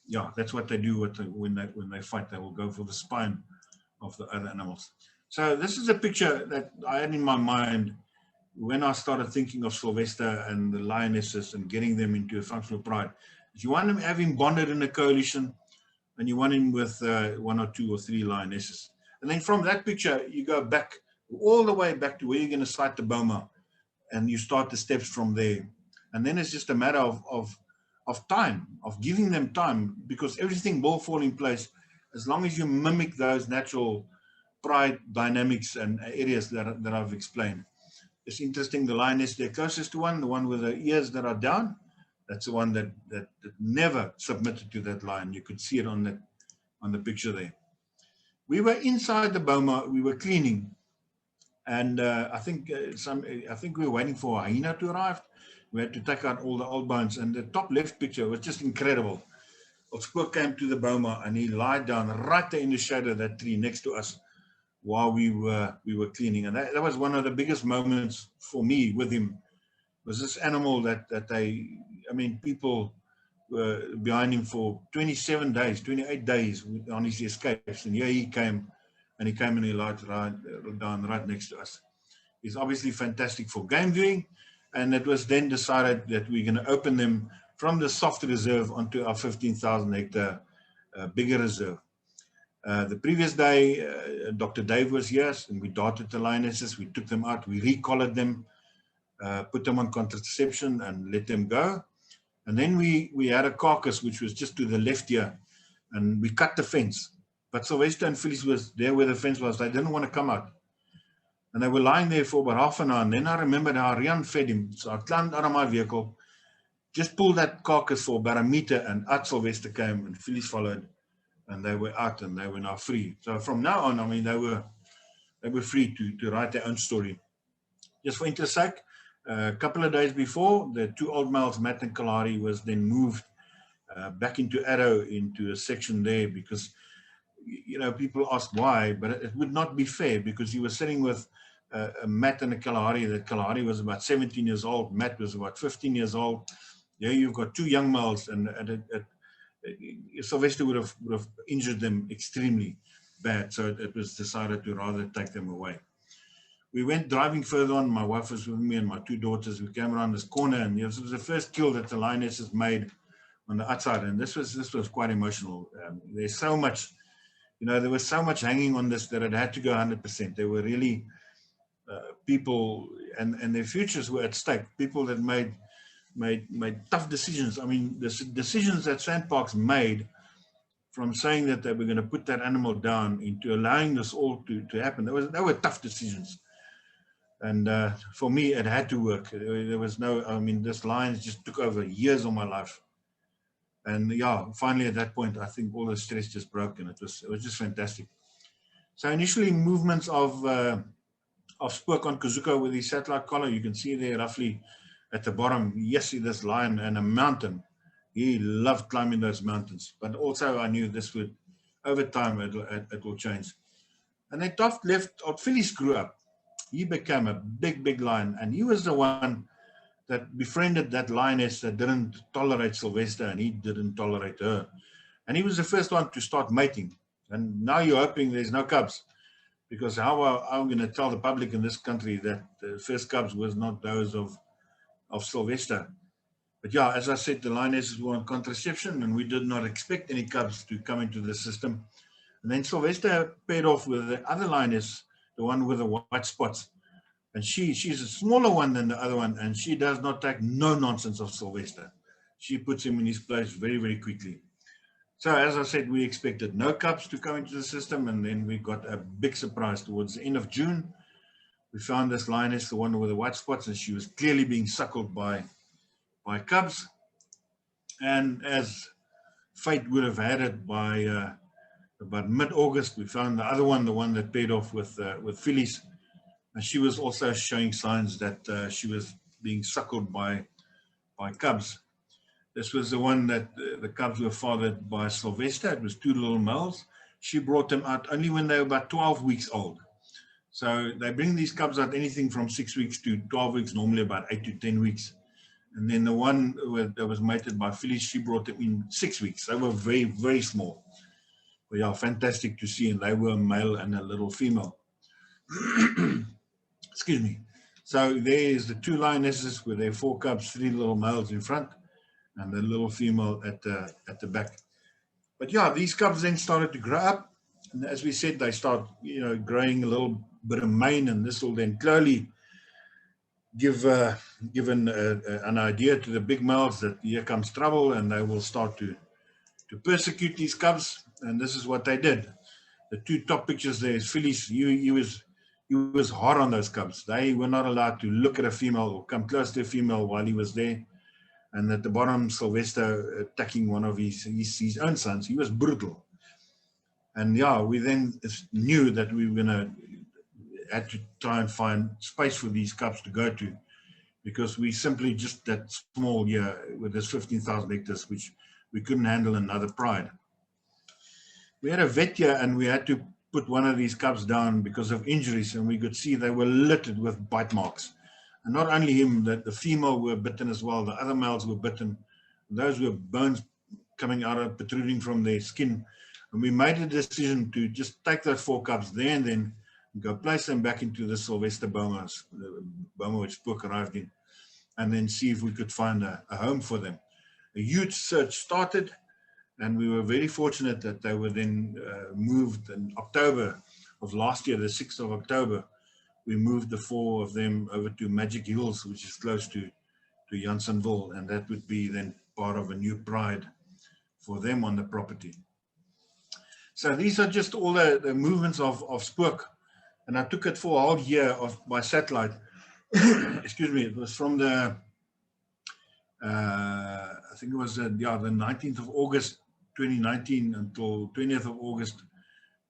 Yeah, that's what they do when they fight. They will go for the spine of the other animals. So this is a picture that I had in my mind when I started thinking of Sylvester and the lionesses and getting them into a functional pride. If you want to have him bonded in a coalition, and you want him with 1 or 2 or 3 lionesses. And then from that picture, you go back, all the way back to where you're going to site the Boma, and you start the steps from there. And then it's just a matter of time, of giving them time, because everything will fall in place as long as you mimic those natural pride dynamics and areas that I've explained. It's interesting, the lioness, they're closest to one, the one with the ears that are down, that's the one that never submitted to that lion. You could see it on the picture there. We were inside the Boma, we were cleaning, and I think we were waiting for a hyena to arrive. We had to take out all the old bones, and the top left picture was just incredible. Squirk came to the Boma and he lied down right there in the shade of that tree next to us while we were cleaning. And that was one of the biggest moments for me with him, was this animal that people were behind him for 27 days, 28 days on his escapes. And here he came and he lied down right next to us. He's obviously fantastic for game viewing. And it was then decided that we're going to open them from the soft reserve onto our 15,000 hectare bigger reserve. The previous day, Dr. Dave was here, and we darted the lionesses, we took them out, we recollared them, put them on contraception and let them go. And then we had a carcass which was just to the left here, and we cut the fence. But Sylvester and Phyllis was there where the fence was. They didn't want to come out. And they were lying there for about half an hour. And then I remembered how Rian fed him. So I climbed out of my vehicle, just pulled that carcass for about a meter, and out Sylvester came and Phyllis followed. And they were out and they were now free. So from now on, I mean, they were free to write their own story. Just for interest's sake, a couple of days before, the 2 old males, Matt and Kalahari, was then moved back into Arrow, into a section there, because, you know, people ask why, but it would not be fair, because he was sitting with a Matt and a Kalahari. That Kalahari was about 17 years old, Matt was about 15 years old. There you've got 2 young males, and Sylvester would have injured them extremely bad, so it was decided to rather take them away. We went driving further on. My wife was with me and my 2 daughters. We came around this corner, and this was the first kill that the lionesses made on the outside, and this was quite emotional. There's so much, you know, there was so much hanging on this that it had to go 100%. They were really people and their futures were at stake. People that made tough decisions. I mean, the decisions that Sandparks made, from saying that they were going to put that animal down into allowing this all to happen, they were tough decisions. And for me, it had to work. There was no, I mean, this lion just took over years of my life. And yeah, finally at that point, I think all the stress just broke, and it was just fantastic. So initially, movements of Spook on Kuzuko with his satellite collar, you can see there roughly at the bottom. Yes, see this lion and a mountain. He loved climbing those mountains, but also I knew this would, over time, it will change. And then top left, Phyllis grew up. He became a big lion, and he was the one that befriended that lioness that didn't tolerate Sylvester, and he didn't tolerate her. And he was the first one to start mating. And now you're hoping there's no cubs, because how I'm going to tell the public in this country that the first cubs was not those of Sylvester. But yeah, as I said, the lionesses were on contraception, and we did not expect any cubs to come into the system. And then Sylvester paired off with the other lioness, the one with the white spots. And she's a smaller one than the other one, and she does not take no nonsense of Sylvester. She puts him in his place very quickly. So as I said, we expected no cubs to come into the system, and then we got a big surprise towards the end of June. We found this lioness, the one with the white spots, and she was clearly being suckled by cubs. And as fate would have had it, by about mid-August, we found the other one, the one that paired off with Phyllis. And she was also showing signs that she was being suckled by cubs. This was the one that the cubs were fathered by Sylvester. It was 2 little males. She brought them out only when they were about 12 weeks old. So they bring these cubs out anything from 6 weeks to 12 weeks, normally about 8 to 10 weeks. And then the one that was mated by Phyllis, she brought them in 6 weeks. They were very small. But yeah, fantastic to see. And they were a male and a little female. Excuse me. So there is the 2 lionesses with their 4 cubs, 3 little males in front, and the little female at the back. But yeah, these cubs then started to grow up. And as we said, they start, growing a little bit of mane, and this will then clearly give an idea to the big males that here comes trouble, and they will start to persecute these cubs. And this is what they did. The 2 top pictures there is Phyllis. He was hard on those cubs. They were not allowed to look at a female or come close to a female while he was there. And at the bottom, Sylvester attacking one of his own sons. He was brutal. And yeah, we then knew that we were had to try and find space for these cubs to go to, because we simply just that small here with this 15,000 hectares, which we couldn't handle another pride. We had a vet here, and we had to put one of these cubs down because of injuries, and we could see they were littered with bite marks. And not only him, the female were bitten as well. The other males were bitten. Those were bones coming out, protruding from their skin. And we made a decision to just take those 4 cubs there and then go place them back into the Sylvester Boma, which Spook arrived in, and then see if we could find a home for them. A huge search started, and we were very fortunate that they were then moved in October of last year, the 6th of October. We moved the 4 of them over to Magic Hills, which is close to Janssenville, and that would be then part of a new pride for them on the property. So these are just all the movements of Spook, and I took it for a whole year by satellite. Excuse me, it was from the, I think it was the 19th of August 2019 until 20th of August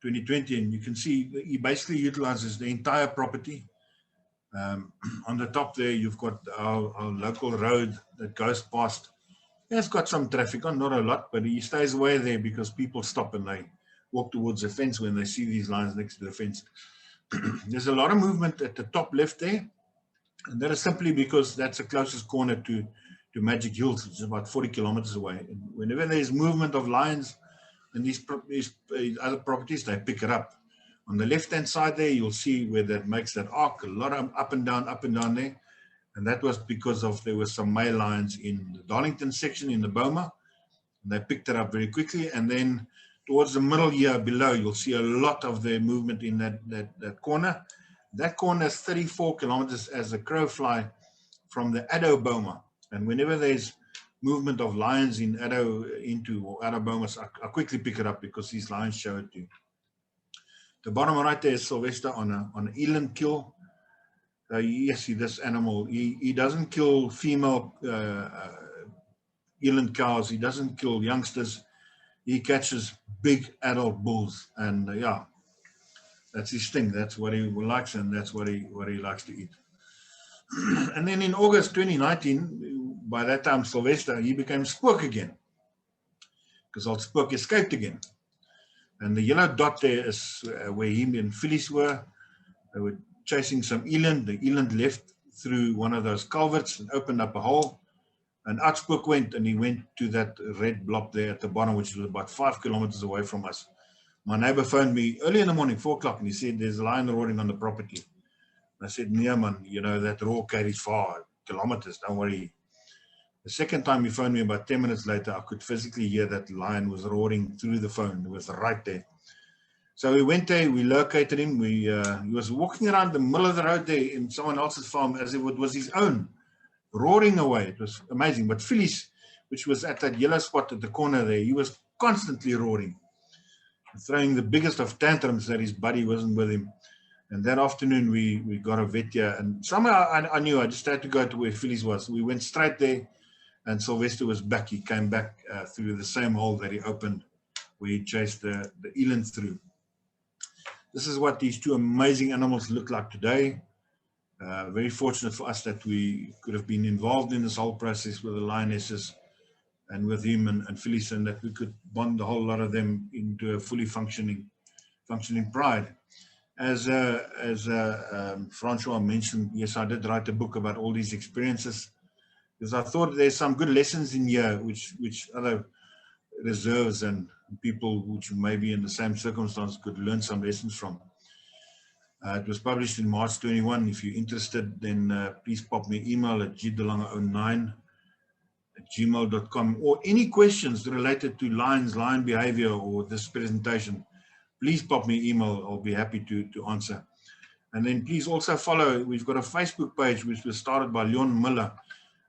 2020, and you can see he basically utilizes the entire property. On the top there, you've got our local road that goes past. It's got some traffic on, not a lot, but he stays away there because people stop and they walk towards the fence when they see these lines next to the fence. There's a lot of movement at the top left there, and that is simply because that's the closest corner to Magic Hills, which is about 40 kilometers away. And whenever there's movement of lions in these other properties, they pick it up. On the left-hand side there, you'll see where that makes that arc, a lot of up and down there. And that was because there were some male lions in the Darlington section in the Boma. And they picked it up very quickly. And then towards the middle here below, you'll see a lot of the movement in that corner. That corner is 34 kilometers as a crow fly from the Boma. And whenever there's movement of lions in into or out of Bomas, I quickly pick it up because these lions show it to you. The bottom right there is Sylvester on an eland kill. You see this animal. He doesn't kill female eland cows. He doesn't kill youngsters. He catches big adult bulls, and yeah, that's his thing. That's what he likes, and that's what he likes to eat. And then in August 2019, by that time Sylvester, he became Spook again, because old Spook escaped again. And the yellow dot there is where him and Phyllis were. They were chasing some eland. The eland left through one of those culverts and opened up a hole. And out Spook went, and he went to that red blob there at the bottom, which was about 5 kilometers away from us. My neighbor phoned me early in the morning, 4 o'clock, and he said, there's a lion roaring on the property. I said, yeah, man, you know, that roar carries 5 kilometers, don't worry. The second time he phoned me about 10 minutes later, I could physically hear that lion was roaring through the phone. It was right there. So we went there, we located him. He was walking around the middle of the road there in someone else's farm as if it was his own, roaring away. It was amazing. But Phyllis, which was at that yellow spot at the corner there, he was constantly roaring, throwing the biggest of tantrums that his buddy wasn't with him. And that afternoon, we got a vet here. And somehow I knew I just had to go to where Phyllis was. We went straight there, and Sylvester was back. He came back through the same hole that he opened, where he chased the eland through. This is what these two amazing animals look like today. Very fortunate for us that we could have been involved in this whole process with the lionesses and with him and Phyllis, and that we could bond a whole lot of them into a fully functioning pride. As Francois mentioned, yes, I did write a book about all these experiences, because I thought there's some good lessons in here which other reserves and people which may be in the same circumstance could learn some lessons from. It was published in March 21. If you're interested, then please pop me an email at gdelange09@gmail.com, or any questions related to lion behavior or this presentation. Please pop me an email. I'll be happy to answer. And then please also follow. We've got a Facebook page which was started by Leon Miller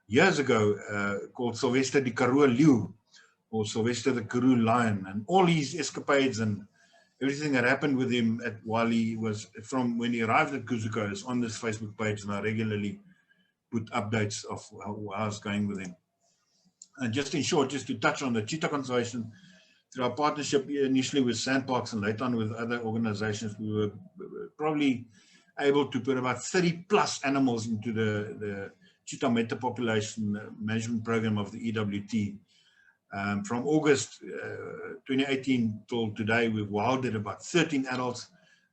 years ago, called Sylvester the Karoo Leeu, or Sylvester the Karoo Lion, and all his escapades and everything that happened with him while he was, from when he arrived at Kuzuko, is on this Facebook page, and I regularly put updates of how it's going with him. And just in short, just to touch on the cheetah conservation, through our partnership initially with Sandparks and later on with other organizations, we were probably able to put about 30 plus animals into the cheetah meta population management program of the EWT. From August 2018 till today, we've wilded about 13 adults.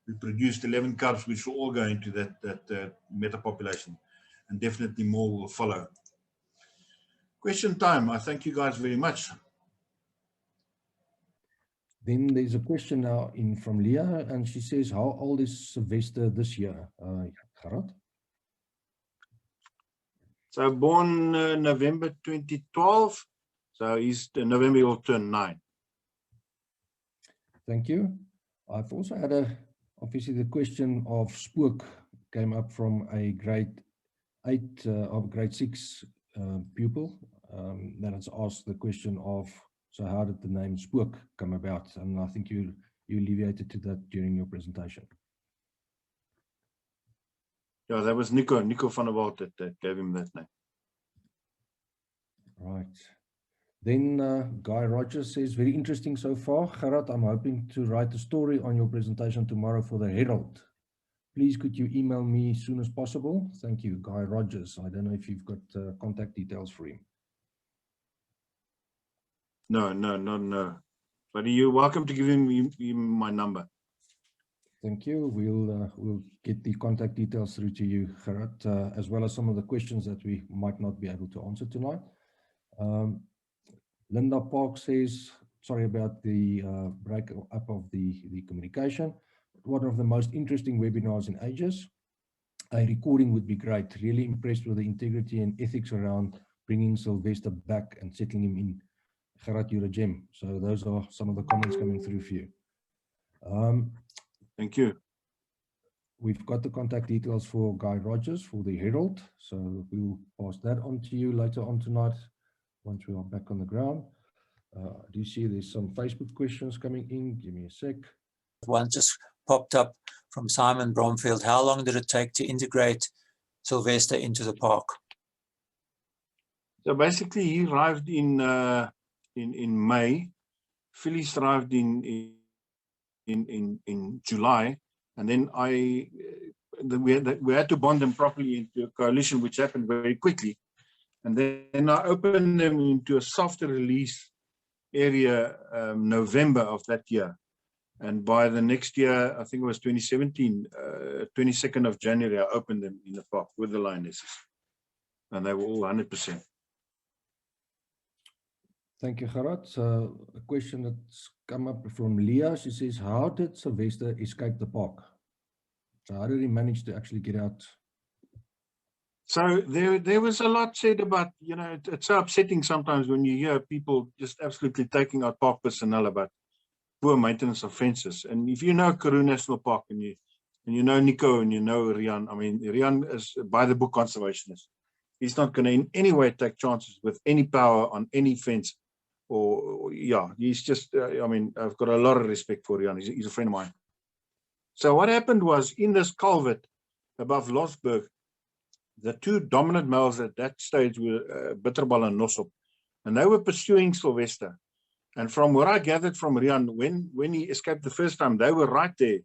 We produced 11 cubs, which will all go into that meta population, and definitely more will follow. Question time. I thank you guys very much. Then there's a question now in from Leah, and she says, how old is Sylvester this year, Kharat? So born November 2012. So he's November, he'll turn 9. Thank you. I've also had obviously the question of Spook came up from a grade 8 of grade 6 pupil that has asked the question of, so how did the name Spook come about? And I think you alleviated to that during your presentation. Yeah, that was Nico van der Walt that gave him that name. Right. Then Guy Rogers says, very interesting so far. Kharat, I'm hoping to write a story on your presentation tomorrow for the Herald. Please could you email me as soon as possible? Thank you, Guy Rogers. I don't know if you've got contact details for him. No. But you're welcome to give him my number. Thank you. We'll get the contact details through to you, Gerhard, as well as some of the questions that we might not be able to answer tonight. Linda Park says, sorry about the break up of the communication. One of the most interesting webinars in ages. A recording would be great. Really impressed with the integrity and ethics around bringing Sylvester back and settling him in. Kharat, you're a gem. So those are some of the comments coming through for you. Thank you. we've got the contact details for Guy Rogers for the Herald, so we'll pass that on to you later on tonight once we are back on the ground. I do see there's some Facebook questions coming in. Give me a sec. One just popped up from Simon Bromfield. How long did it take to integrate Sylvester into the park? So basically, he arrived in May. Phyllis arrived in July, and then we had to bond them properly into a coalition, which happened very quickly. And then I opened them into a softer release area November of that year. And by the next year, I think it was 2017, 22nd of January, I opened them in the park with the lionesses. And they were all 100%. Thank you, Kharat. A question that's come up from Leah. She says, how did Sylvester escape the park? So how did he manage to actually get out? So there was a lot said about, you know, it's so upsetting sometimes when you hear people just absolutely taking out park personnel about poor maintenance of fences. And if you know Karoo National Park and you know Nico and you know Rian, I mean, Rian is by the book conservationist. He's not going to in any way take chances with any power on any fence. Or yeah, he's just, I mean, I've got a lot of respect for Rian. He's a friend of mine. So what happened was in this culvert above Losberg, the two dominant males at that stage were Bitterbal and Nosop, and they were pursuing Sylvester. And from what I gathered from Rian, when he escaped the first time, they were right there,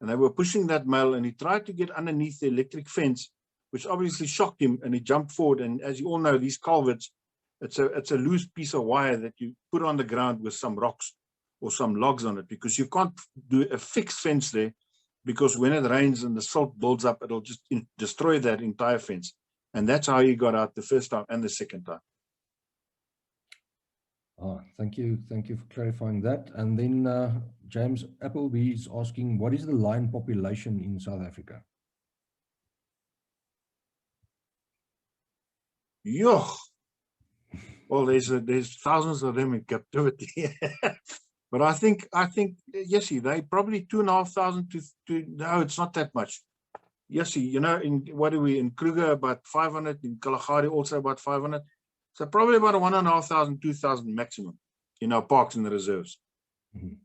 and they were pushing that male, and he tried to get underneath the electric fence, which obviously shocked him, and he jumped forward. And as you all know, these culverts, it's a loose piece of wire that you put on the ground with some rocks or some logs on it, because you can't do a fixed fence there, because when it rains and the salt builds up, it'll just destroy that entire fence. And that's how he got out the first time and the second time. Thank you for clarifying that. And then James Appleby is asking, what is the lion population in South Africa? Yo, well, there's thousands of them in captivity. But I think yes, they probably 2,500 to no, it's not that much. Yes, you know, in what are we in Kruger about 500, in Kalahari also about 500. So probably about 1,500, 2,000 maximum in our parks and the reserves. Mm-hmm.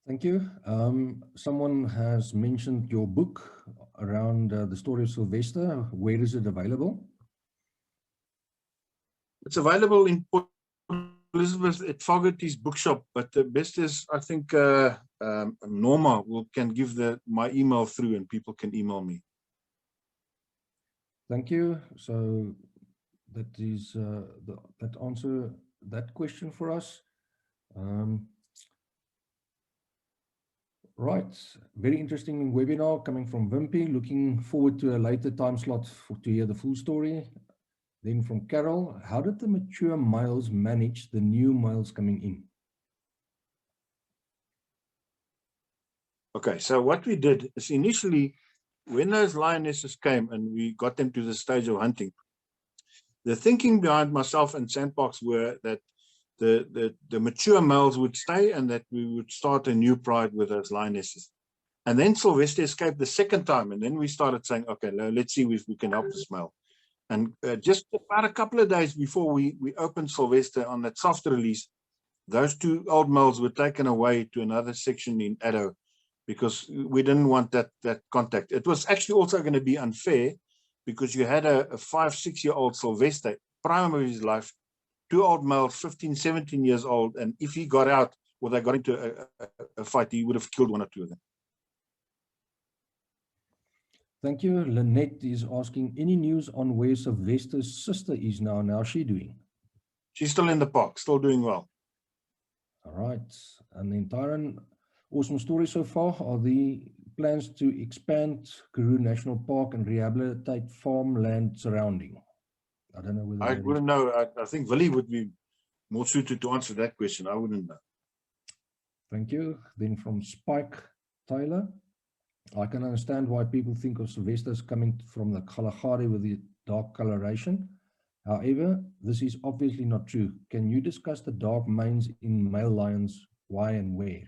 Thank you. Someone has mentioned your book around the story of Sylvester. Where is it available? It's available in Port Elizabeth at Fogarty's bookshop, but the best is, I think, Norma can give my email through and people can email me. Thank you. So that is that answer that question for us. Right, very interesting webinar coming from Wimpy. Looking forward to a later time slot to hear the full story. Then from Carol, how did the mature males manage the new males coming in? Okay, so what we did is initially, when those lionesses came and we got them to the stage of hunting, the thinking behind myself and Sandparks were that the mature males would stay and that we would start a new pride with those lionesses. And then Sylvester escaped the second time, and then we started saying, okay, let's see if we can help this male. And just about a couple of days before we opened Sylvester on that soft release, those two old males were taken away to another section in Addo because we didn't want that contact. It was actually also going to be unfair because you had a 5-6-year-old Sylvester, prime of his life, two old males, 15, 17 years old, and if he got out or they got into a fight, he would have killed one or two of them. Thank you. Lynette is asking, any news on where Sylvester's sister is now and how's she doing? She's still in the park, still doing well. All right. And then Tyron, awesome story so far. Are the plans to expand Karoo National Park and rehabilitate farmland surrounding? I don't know whether I wouldn't know. I think Willie would be more suited to answer that question. I wouldn't know. Thank you. Then from Spike Taylor, I can understand why people think of Sylvester as coming from the Kalahari with the dark coloration. However, this is obviously not true. Can you discuss the dark manes in male lions, why and where?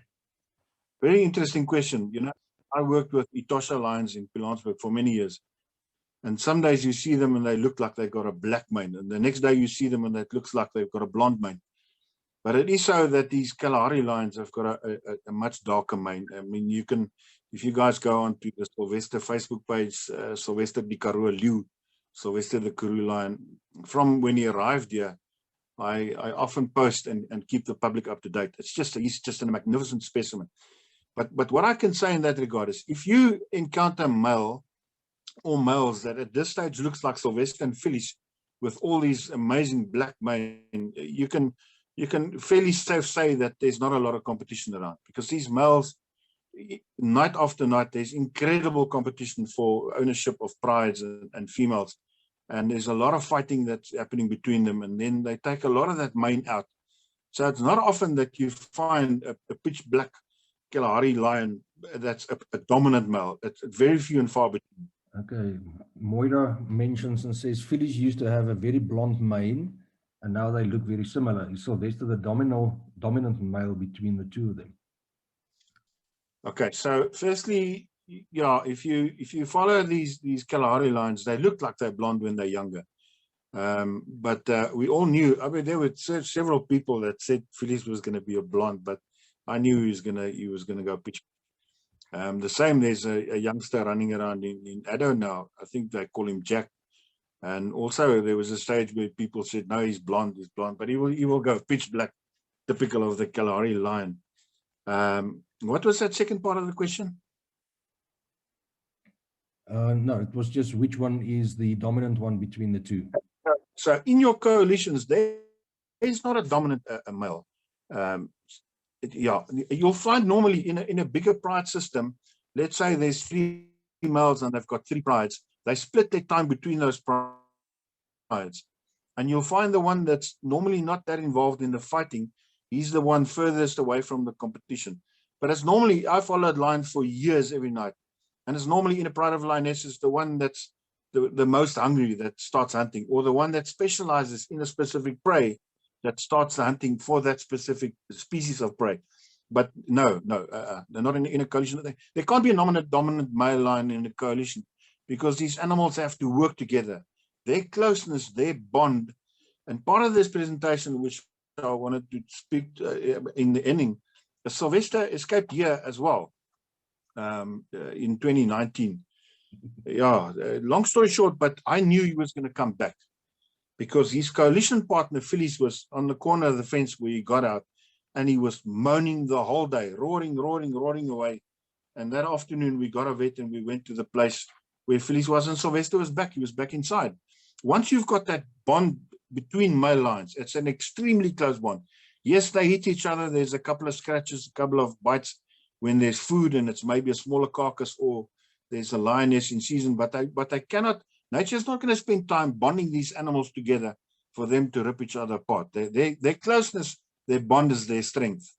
Very interesting question. You know, I worked with Etosha lions in Pilanesberg for many years. And some days you see them and they look like they've got a black mane. And the next day you see them and it looks like they've got a blonde mane. But it is so that these Kalahari lions have got a much darker mane. I mean, you can, if you guys go on to the Sylvester Facebook page, Sylvester the Karoo Leeu, Sylvester the Karoo lion, from when he arrived here, I often post and keep the public up to date. He's just a magnificent specimen. But what I can say in that regard is, if you encounter male or males that at this stage looks like Sylvester and fillies with all these amazing black mane, you can fairly safe say that there's not a lot of competition around, because these males, night after night, there's incredible competition for ownership of prides and females. And there's a lot of fighting that's happening between them. And then they take a lot of that mane out. So it's not often that you find a pitch black Kalahari lion that's a dominant male. It's very few and far between. Okay, Moira mentions and says fillies used to have a very blonde mane, and now they look very similar. Is Sylvester the dominant male between the two of them? Okay, so firstly, yeah, if you follow these Kalahari lions, they look like they're blonde when they're younger. But we all knew. I mean, there were several people that said Phyllis was going to be a blonde, but I knew he was gonna go pitch. The same. There's a youngster running around in Addo now. I think they call him Jack. And also there was a stage where people said, no, he's blonde, but he will go pitch black, typical of the Kalahari lion. What was that second part of the question? No, it was just which one is the dominant one between the two. So in your coalitions, there's not a dominant male. Yeah, you'll find normally in a bigger pride system, let's say there's 3 males and they've got 3 prides, they split their time between those prides. And you'll find the one that's normally not that involved in the fighting, he's the one furthest away from the competition. But it's normally, I followed lions for years every night. And it's normally in a pride of lionesses, the one that's the most hungry that starts hunting, or the one that specializes in a specific prey that starts hunting for that specific species of prey. But no, they're not in a coalition. There can't be a dominant male lion in a coalition, because these animals have to work together. Their closeness, their bond. And part of this presentation, which I wanted to speak in the ending, Sylvester escaped here as well in 2019. Yeah, long story short, but I knew he was going to come back, because his coalition partner, Phyllis, was on the corner of the fence where he got out, and he was moaning the whole day, roaring away. And that afternoon, we got a vet and we went to the place where Phyllis was, and Sylvester was back. He was back inside. Once you've got that bond between male lions, it's an extremely close bond. Yes, they hit each other. There's a couple of scratches, a couple of bites when there's food and it's maybe a smaller carcass, or there's a lioness in season, but they cannot. Nature's not going to spend time bonding these animals together for them to rip each other apart. Their closeness, their bond is their strength.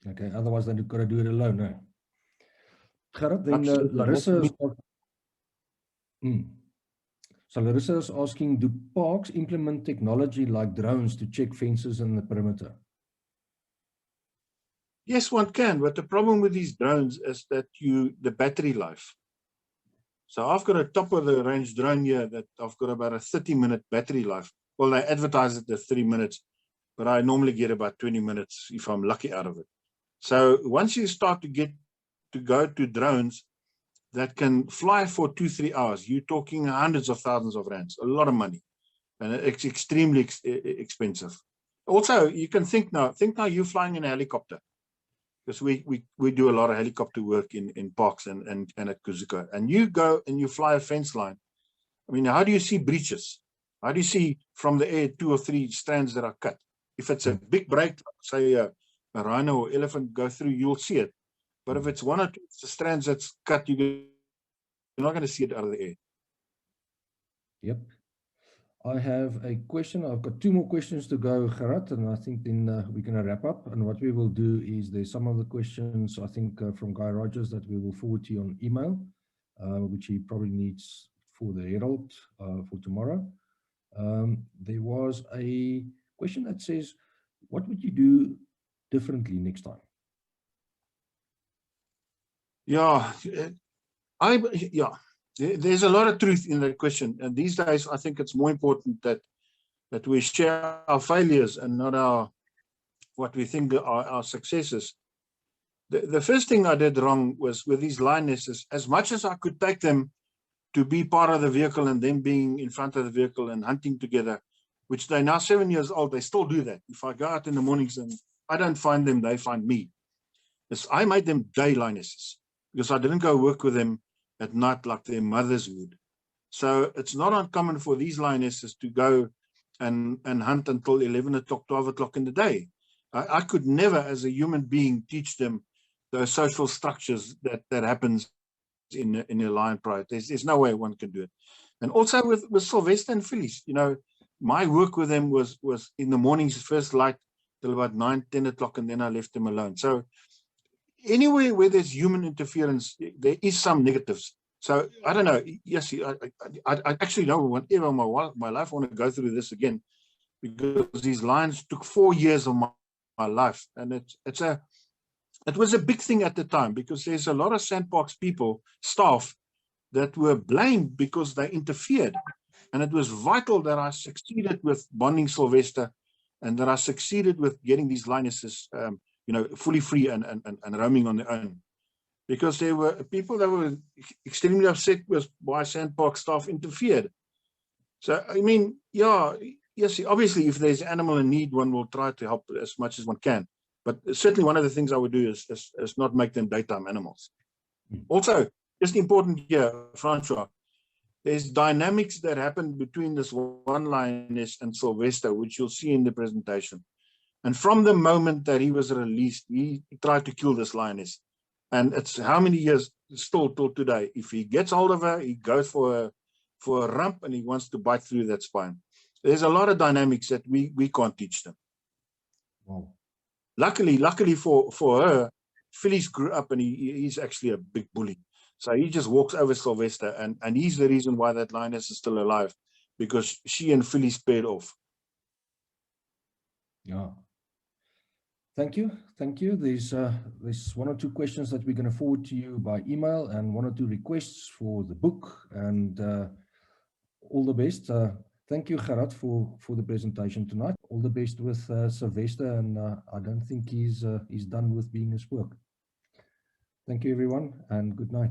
Okay, otherwise they've got to do it alone, no? Gerhard, then Larissa is... So Larissa is asking, do parks implement technology like drones to check fences in the perimeter? Yes, one can, but the problem with these drones is that the battery life. So I've got a top of the range drone here that I've got about a 30-minute battery life. Well, they advertise it as 3 minutes, but I normally get about 20 minutes if I'm lucky out of it. So once you start to go to drones that can fly for 2-3 hours, you're talking hundreds of thousands of rands, a lot of money, and it's extremely expensive. Also, you can think now you're flying in a helicopter, because we do a lot of helicopter work in parks and at Kuzuko, and you go and you fly a fence line. I mean, how do you see breaches? How do you see from the air 2 or 3 strands that are cut? If it's a big break, say a rhino or elephant go through, you'll see it. But if it's 1 or 2 strands that's cut, you're not going to see it out of the air. Yep. I have a question. I've got 2 more questions to go, Kharat, and I think then we're going to wrap up. And what we will do is there's some of the questions, I think, from Guy Rogers that we will forward to you on email, which he probably needs for the Herald for tomorrow. There was a question that says, what would you do differently next time? Yeah, there's a lot of truth in that question. And these days, I think it's more important that we share our failures and not what we think are our successes. The first thing I did wrong was with these lionesses, as much as I could take them to be part of the vehicle and them being in front of the vehicle and hunting together, which they're now 7 years old, they still do that. If I go out in the mornings and I don't find them, they find me. I made them day lionesses because I didn't go work with them at night like their mothers would. So it's not uncommon for these lionesses to go and hunt until 11 o'clock, 12 o'clock in the day. I could never, as a human being, teach them those social structures that happens in a lion pride. There's no way one can do it. And also with Sylvester and fillies, you know, my work with them was in the mornings, first light till about 9, 10 o'clock, and then I left them alone. So anywhere where there's human interference, there is some negatives. So I don't know. Yes, I actually don't ever in my life want to go through this again, because these lions took 4 years of my life, and it was a big thing at the time, because there's a lot of sandbox people, staff, that were blamed because they interfered. And it was vital that I succeeded with bonding Sylvester, and that I succeeded with getting these lionesses, you know, fully free and roaming on their own. Because there were people that were extremely upset with why sandbox staff interfered. So, I mean, yeah, yes, obviously, if there's animal in need, one will try to help as much as one can. But certainly one of the things I would do is not make them daytime animals. Also, just important here, Francois, there's dynamics that happen between this one lioness and Sylvester, which you'll see in the presentation. And from the moment that he was released, he tried to kill this lioness. And it's how many years still till today. If he gets hold of her, he goes for a rump and he wants to bite through that spine. There's a lot of dynamics that we can't teach them. Wow. Luckily for her, fillies grew up and he's actually a big bully. So he just walks over Sylvester, and he's the reason why that lioness is still alive, because she and fillies paired off. Yeah. Thank you. Thank you. There's 1 or 2 questions that we're going to forward to you by email, and 1 or 2 requests for the book, and all the best. Thank you, Kharat, for the presentation tonight. All the best with Sylvester, and I don't think he's done with being a Squirk. Thank you, everyone, and good night.